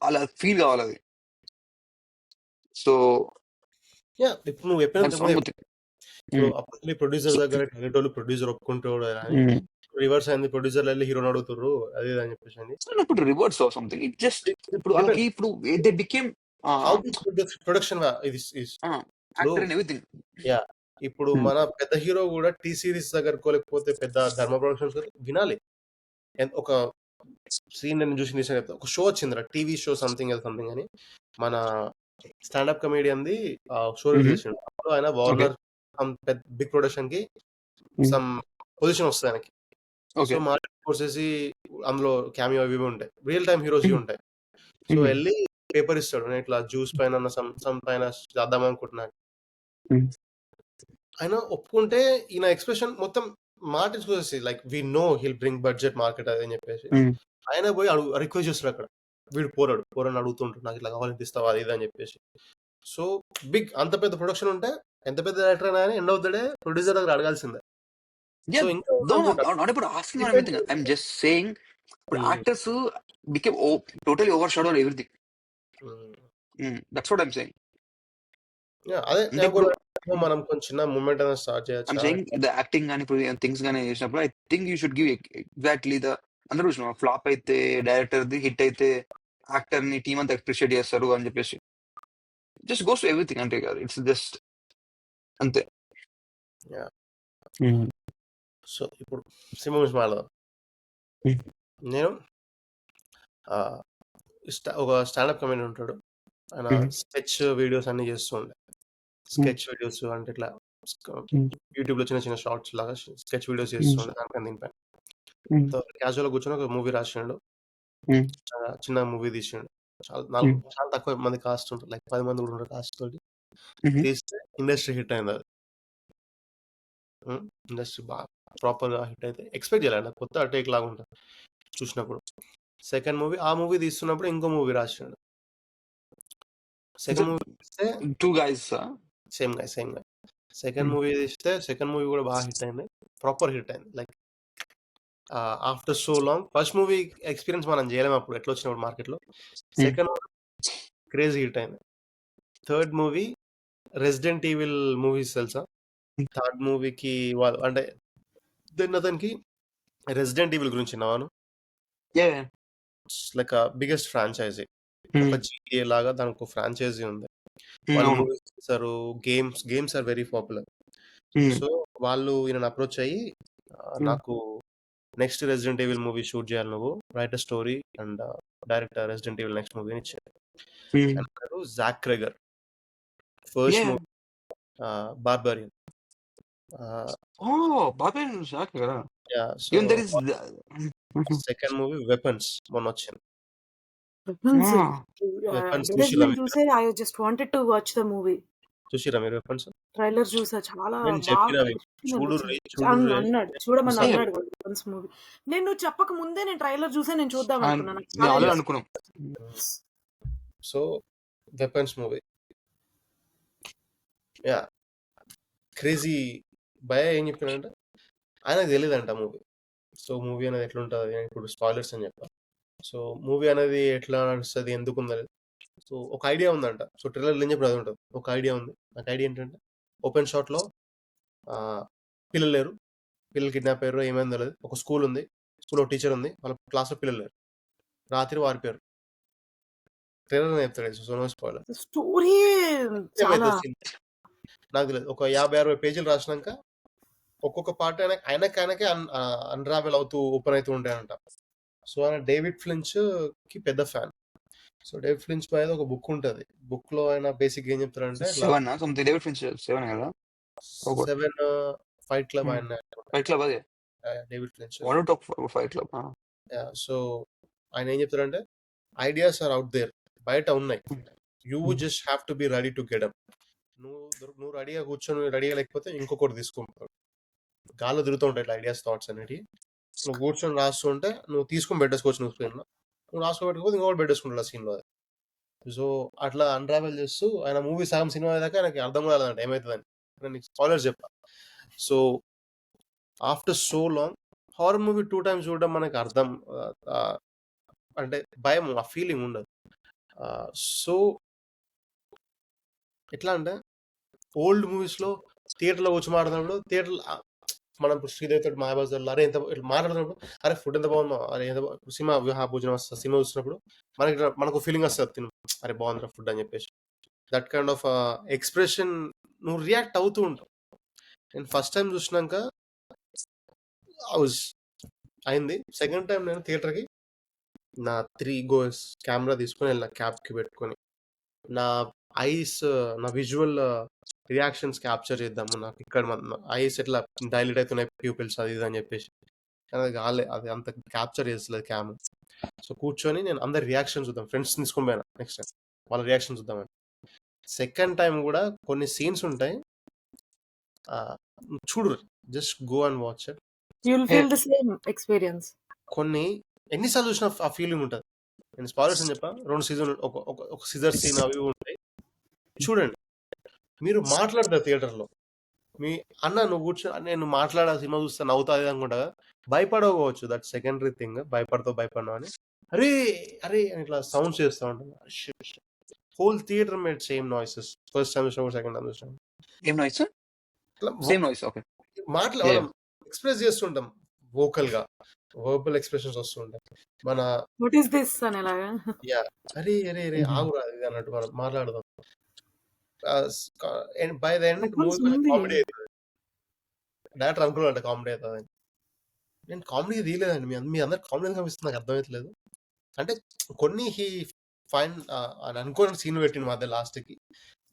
అలా ఫీల్ కావాలి అది. సో ఇప్పుడు నువ్వు ఇప్పుడు అప్పట్లో ప్రొడ్యూసర్ దగ్గర టెలిటోళ్ళు ప్రొడ్యూసర్ ఒప్పుకుంటాడు అని రివర్స్ అయింది, ప్రొడ్యూసర్లు వెళ్ళి హీరోని అడుగుతారు అది ఇది అని చెప్పేసి అని. ఇప్పుడు reverse or something it just ఇప్పుడు వాళ్ళకి ఇప్పుడు దే బికేమ్ హౌ ప్రొడక్షన్ ఇది యాక్టర్ అండ్ ఎవ్రీథింగ్. యా ఇప్పుడు మన పెద్ద హీరో కూడా టీ సిరీస్ దగ్గరకో లేకపోతే పెద్ద ధర్మ ప్రొడక్షన్స్ వినాలి. ఒక సీన్ నేను చూసి ఒక షో వచ్చిందిరా, టీవీ షో సంథింగ్ అని, మన స్టాండప్ కమేడియన్ది షో రిలీజ్ చేసిండు. అప్పుడు ఆయన వార్నర్ బిగ్ ప్రొడక్షన్ కి సమ్ పొజిషన్ వస్తుంది ఆయనకి. సో మార్కెట్ కోర్సేసి అందులో క్యామియో అవి ఉంటాయి, రియల్ టైమ్ హీరోస్ ఉంటాయి. సో వెళ్ళి పేపర్ ఇస్తాడు, నేను ఇట్లా జ్యూస్ పైన సమ్ పైన చేద్దాం అనుకుంటున్నాను. ఆయన ఒప్పుకుంటే ఈయన ఎక్స్ప్రెషన్ మొత్తం మాట చూసేసి like we know he'll bring budget market అని చెప్పేసి ఆయన పోయి రిక్వెస్ట్ చేస్తాడు అక్కడ. వీడు పోరాడు అడుగుతుంటాడు, నాకు ఇట్లా కావాలని ఇస్తావా అది ఇది అని చెప్పేసి. సో బిగ్ అంత పెద్ద ప్రొడక్షన్ ఉంటే ఎంత పెద్ద డైరెక్టర్ అయినా end of the day producer దగ్గర అడగాల్సిందే. I'm just saying actors became totally overshadowed everything. That's what I'm saying. అదే మనం కొంచెం మూమెంట్ అనేది స్టార్ట్ చేయొచ్చు. I'm saying the acting గాని థింగ్స్ గాని చేసినప్పుడు I think you should give exactly the అందరూ చూసిన ఫ్లాప్ అయితే డైరెక్టర్ ది, హిట్ అయితే యాక్టర్ ని టీమ్ అంతా అప్రిషియేట్ చేస్తారు అని చెప్పేసి జస్ట్ గోస్ టు ఎవ్రీథింగ్ అంటే కాదు, ఇట్స్ జస్ట్ అంతే. సో ఇప్పుడు సినిమా గురించి మాట్లాడదాం. నేను ఒక స్టాండప్ కమెడీ ఉంటాడు, ఆయన స్కెచ్ వీడియోస్ అన్ని చేస్తూ ఉండే. స్కెచ్ వీడియోస్ అంటే ఇట్లా యూట్యూబ్ లో చిన్న చిన్న షార్ట్స్ లాగా స్కెచ్ వీడియోస్ చేస్తుండే. దానిపైన దీనిపైన క్యాజువల్ కూర్చొని ఒక మూవీ రాసిండు, చిన్న మూవీ తీసిండు. చాలా తక్కువ మంది కాస్ట్ ఉంటుంది, లైక్ 10 మంది కూడా ఉంటారు కాస్ట్ తోటి తీస్తే ఇండస్ట్రీ హిట్ అయింది. అది ఇండస్ట్రీ బాగా ప్రాపర్ గా హిట్ అయితే ఎక్స్పెక్ట్ చేయాలి, కొత్త టేక్ లాగా ఉంటుంది చూసినప్పుడు. సెకండ్ మూవీ ఆ మూవీ తీస్తున్నప్పుడు ఇంకో మూవీ రాసిండు. సెకండ్ మూవీ తీస్తే సేమ్ గా సెకండ్ మూవీ తీస్తే సెకండ్ మూవీ కూడా బాగా హిట్ అయింది, ప్రాపర్ హిట్ అయింది. Like after so long first movie experience మనం చేయలేము అప్పుడు ఎట్లా వచ్చినప్పుడు మార్కెట్ లో. సెకండ్ మూవీ క్రేజీ హిట్ అయింది. Third movie resident evil movies తెలుసా? థర్డ్ మూవీకి వాళ్ళు అంటే అతనికి రెసిడెంట్ ఈవిల్ గురించి విన్నాను. లైక్ బిగ్గెస్ట్ ఫ్రాంచైజీ, ఒక GTA లాగా దానికి ఒక ఫ్రాంచైజీ ఉంది. వాళ్ళు మూవీస్ చేస్తారు, games are very popular. So వాళ్ళు ఈయన అప్రోచ్ అయ్యి నాకు next resident evil movie shoot చేయాలి, నువ్వు write a story and direct resident evil next movie అని ఇచ్చారు. Zach Cregger. First movie Barbarian. Second movie Weapons మొన్న వచ్చింది. చూసిరా మీరు వెపన్స్? ట్రైలర్ చూసా, చాలా నేను చెప్పక ముందే నేను ట్రైలర్ చూసా, నేను చూద్దాం అనుకున్నాను. So weapons movie yeah crazy భయ ఏం చెప్పినంటే ఆయనకు తెలియదంట మూవీ. సో మూవీ అనేది ఎట్లా ఉంటుంది, ఇప్పుడు స్పాయిలర్స్ అని చెప్పా. సో మూవీ అనేది ఎట్లా నడుస్తుంది, ఎందుకు ఉందని. సో ఒక ఐడియా ఉందంట. సో ట్రైలర్ ఏం చెప్పిన అది ఉంటుంది, ఒక ఐడియా ఉంది. నాకు ఐడియా ఏంటంటే ఓపెన్ షాట్ లో పిల్లలు లేరు, పిల్లలు కిడ్నాప్ అయ్యారు, ఏమైంది తెలియదు. ఒక స్కూల్ ఉంది, స్కూల్లో టీచర్ ఉంది, వాళ్ళ క్లాస్ లో పిల్లలు లేరు, రాత్రి వారిపోయారు. ట్రైలర్ చెప్తాడు, సో నో స్పాయిలర్. నాకు తెలియదు. ఒక 50-60 పేజీలు రాసినాక ఒక్కొక్క పార్ట్ ఆయనకే అన్రావెల్ అవుతూ ఓపెన్ అవుతూ ఉంటాయంట. సో ఆయన డేవిడ్ ఫ్లించ్ కి పెద్ద ఫ్యాన్. సో డేవిడ్ ఫ్లించ్ పై ఒక బుక్ ఉంటది, బుక్ లో ఆయన బేసిక్ ఏం చెప్తారంటే 7 fight club David flinch. So ఆయన ఏం చెప్తారంటే ఐడియాస్ ఆర్ అవుట్ దేర్, బయట ఉన్నాయి, you just have to be ready to get up. నువ్వు రెడీగా కూర్చొని రెడీగా లేకపోతే ఇంకొకటి తీసుకుంటావు. గాల్లో తిరుగుతూ ఉంటాయి ఇట్లా ఐడియాస్, థాట్స్ అనేవి. నువ్వు కూర్చొని రాస్తుంటే నువ్వు తీసుకొని పెట్టేసుకోవచ్చు, నువ్వు స్క్రీన్ లో నువ్వు రాసుకోబెట్టుకోతే ఇంకొకటి పెట్టేసుకుంటాడు ఆ సీన్ లో. సో అట్లా అన్రావెల్ చేస్తూ ఆయన మూవీ సగం సినిమా దాకా నాకు అర్థం కాలేదంట ఏమవుతుందని. నేను స్పాయిలర్స్ చెప్పా. So after so long horror movie 2 times చూడడం మనకి అర్థం అంటే భయం, ఆ ఫీలింగ్ ఉండదు. సో ఎట్లా అంటే ఓల్డ్ మూవీస్ లో థియేటర్లో కూర్చొని మాట్లాడినప్పుడు థియేటర్ మనం ఇప్పుడు శ్రీదేవి తోటి మాయాబజార్లో అరే ఎంత ఇట్లా మాట్లాడుతున్నప్పుడు అరే ఫుడ్ ఎంత బాగుందో అరే ఎంత సినిమా వివాహ భోజనం వస్తుంది సినిమా చూసినప్పుడు మనకు ఫీలింగ్ వస్తుంది తిను అరే బాగుందిరా ఫుడ్ అని చెప్పేసి దట్ కైండ్ ఆఫ్ ఎక్స్ప్రెషన్ నువ్వు రియాక్ట్ అవుతూ ఉంటావు. నేను ఫస్ట్ టైం చూసినాక అయింది. సెకండ్ టైం నేను థియేటర్కి నా 3 గోస్ కెమెరా తీసుకొని వెళ్ళిన క్యాప్కి పెట్టుకొని నా ఐస్ నా విజువల్ రియాక్షన్స్ క్యాప్చర్ చేద్దాము నాకు ఇక్కడ ఐస్ ఎట్లా డైలీట్ అవుతున్నాయి ప్యూపిల్స్ అది ఇది అని చెప్పేసి అది కాలే అది అంత క్యాప్చర్ చేస్తలేదు క్యామ్. సో కూర్చొని నేను అందరి రియాక్షన్ చూద్దాం ఫ్రెండ్స్ తీసుకొని పోయినా నెక్స్ట్ టైం వాళ్ళ రియాక్షన్ చూద్దామని. సెకండ్ టైం కూడా కొన్ని సీన్స్ ఉంటాయి చూడు just go and watch it. You will feel the same experience. కొన్ని ఎన్నిసార్లు చూసినా ఆ ఫీలింగ్ ఉంటుంది. నేను స్పాయిలర్స్ అని చెప్పా 2 సీజన్ ఒక సిజర్ సీన్ అవి ఉంటాయి చూడండి. మీరు మాట్లాడతారు థియేటర్లో మీ అన్న నువ్వు కూర్చో నేను మాట్లాడా సినిమా చూస్తా నవ్వుతుంది అనుకుంటా భయపడకపోవచ్చు దట్ సెకండరీ థింగ్ భయపడను అని అరే అరే అని ఇట్లా సౌండ్స్ చేస్తూ ఉంటాను. Whole theatre made same noises first time చూసినా సెకండ్ టైం చూసినా ఏం నాయిస్? Same noise. ఓకే. మనం ఎక్స్ప్రెస్ చేస్తుంటాం వోకల్ గా వర్బల్ ఎక్స్ప్రెషన్స్ వస్తుంటాయి మన వాట్ ఈస్ దిస్ అనేలాగా. యా అరే అరే అరే ఆగురా ఇది అన్నట్టు మనం మాట్లాడదాం. బై ద ఎండ్ కామెడీ అవుతుంది. డైరెక్టర్ అనుకున్నాడు కామెడీ అవుతుంది. నేను కామెడీ తీయలేదండి. మీ అందరు కామెడీ కనిపిస్తుంది నాకు అర్థమవుతలేదు. అంటే కొన్ని హీ ఫైన్ అని అనుకోని సీన్ పెట్టింది మధ్య లాస్ట్ కి.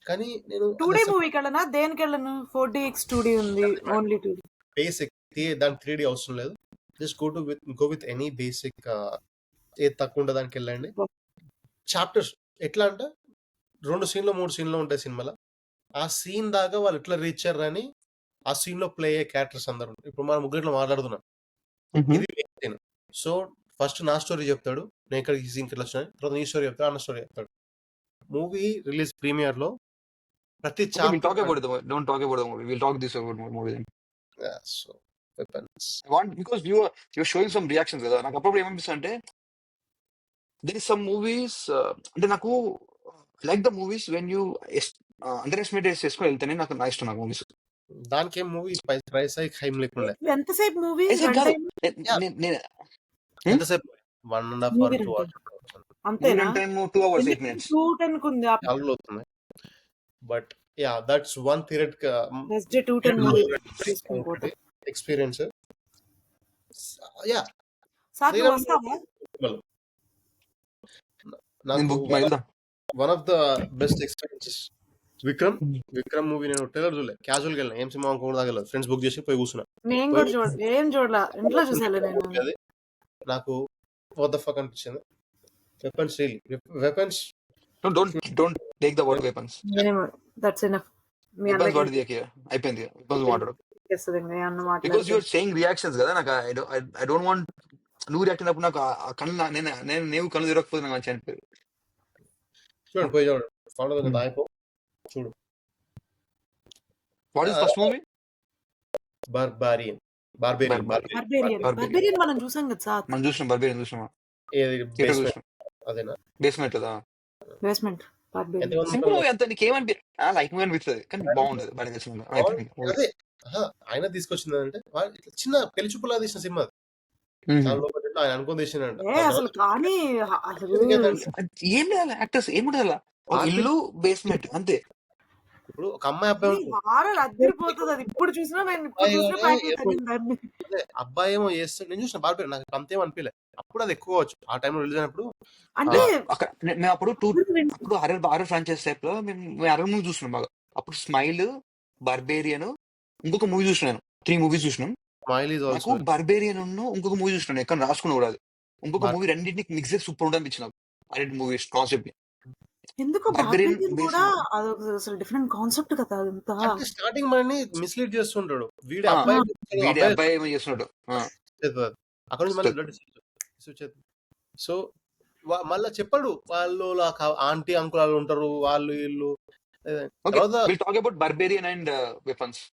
కానీ నేను 2D మూవీకి వెళ్ళనా దేనికి వెళ్ళను? 4DX 2D ఉంది ఓన్లీ 2D. బేసిక్ దానికి 3D అవసరం లేదు. Just go with any basic ఏది తక్కువ ఉంటే దానికి వెళ్ళండి. చాప్టర్స్ ఎట్లా అంటే 2 సీన్లు 3 సీన్లు ఉంటాయి సినిమాలో. ఆ సీన్ దాకా వాళ్ళు ఎట్లా రీచ్ అయ్యారు అని ఆ సీన్ లో ప్లే అయ్యే క్యారెక్టర్స్ అందరు ఇప్పుడు మనం ముగ్గురిలో మాట్లాడుతున్నాం. ఇది సీన్. సో ఫస్ట్ నా స్టోరీ చెప్తాడు నేను ఇక్కడ ఈ సీన్కి ఎట్లా వచ్చినా తర్వాత నీ స్టోరీ చెప్తాడు అన్న స్టోరీ చెప్తాడు. మూవీ రిలీజ్ ప్రీమియర్ లో ప్రతి We'll talk about the movie. Don't talk about the movie. We'll talk this about movie then. So weapons. I want because you're showing some reactions కదా. నాకు అప్పుడు ఏమనిపిస్తుంది అంటే there is some movies అంటే నాకు like the movies when you underestimate చేసుకొని వెళ్తేనే నాకు నా ఇష్టం నాకు మూవీస్. దానికి ఏం మూవీ ప్రైస్ హైమ్ లేకుండా ఎంతసేపు మూవీ ఎంతసేపు 1.5 hours 2 hours అంతేనా? 2 hours 8 minutes 2:10 కుంది అవుతుంది. But yeah that's one period next day 2:10 movie తీసుకుంటా ఎక్స్పీరియన్స్. యా సార్ వస్తావా? నాకు one of the best experiences Vikram movie నేను ట్రైలర్ చూడలే క్యాజువల్ గా వెళ్ళిన ఏం సినిమా అనుకోకుండా తాగలేదు ఫ్రెండ్స్ బుక్ చేసి పోయి కూర్చున్నా. నేను కూడా ఏం చూడలా ఇంట్లో చూసాను నేను. నాకు వాట్ ద ఫక్ అనిపించింది. Weapons really weapons don't take the word weapons. That's enough. Weapons వాడి దియకే అయిపోయింది. weapons వాడరు because you are saying reactions కదా. నాకు I don't want నువ్వు రియాక్ట్ అయినప్పుడు నాకు కళ్ళు నేను కళ్ళు తిరగకపోతే నాకు మంచి అనిపించదు. చూడండి పోయి చూడండి దాయిపో చూడు. What is first movie? Barbarian మనం చూసాం కదా సార్. మనం చూసినాం బార్బేరియన్ చూసినామా? అదేనా బేస్మెంట్ కదా. బేస్మెంట్ సింపుల్ ఎంత నీకు ఏమనిపి లైక్ మూవీ అనిపిస్తుంది కానీ బాగుండదు. అదే ఆయన తీసుకొచ్చింది అంటే చిన్న పెళ్లి చూపులా తీసిన సినిమా ఆయన అనుకుని తీసినంట. అసలు కానీ ఏం లేదు యాక్టర్స్ ఏముండదు ఇల్లు బేస్మెంట్ అంతే. ఇప్పుడు ఒక అమ్మాయి అబ్బాయి అదిరిపోతుంది. అది ఇప్పుడు చూసినా అబ్బాయి ఏమో చేస్తాడు నేను చూసిన బార్బేరియన్ నాకు అంతేం అనిపించలేదు. అప్పుడు అది ఎక్కువ వచ్చు ఆ టైంలో రిలీజ్ అయినప్పుడు. అంటే మేము అప్పుడు హర్రర్ ఫ్రాంచైజ్ టైప్ లో మేము హర్రర్ మూవీ చూస్తున్నాం బాగా. అప్పుడు స్మైల్, బార్బేరియన్, ఇంకొక మూవీ చూసినాను. 3 మూవీస్ చూసినాం. నాకు బార్బేరియన్ ఇంకొక మూవీ చూసినాను ఎక్కడ రాసుకుని కూడా ఇంకొక మూవీ రెండింటికి మిక్స్ చేసి సూపర్ ఉంటుంది అనిపించింది ఆ 2 మూవీస్ కాన్సెప్ట్. ఎందుకు అసలు డిఫరెంట్ కాన్సెప్ట్ కదా అదంతా. స్టార్టింగ్ మనని మిస్లీడ్ చేస్తుంటాడు వీడి అబ్బాయి చేస్తున్నాడు అక్కడ నుంచి. సో మళ్ళా చెప్పాడు వాళ్ళు ఆంటీ అంకుల్ ఉంటారు వాళ్ళు వీళ్ళు. Talk about barbarian and weapons.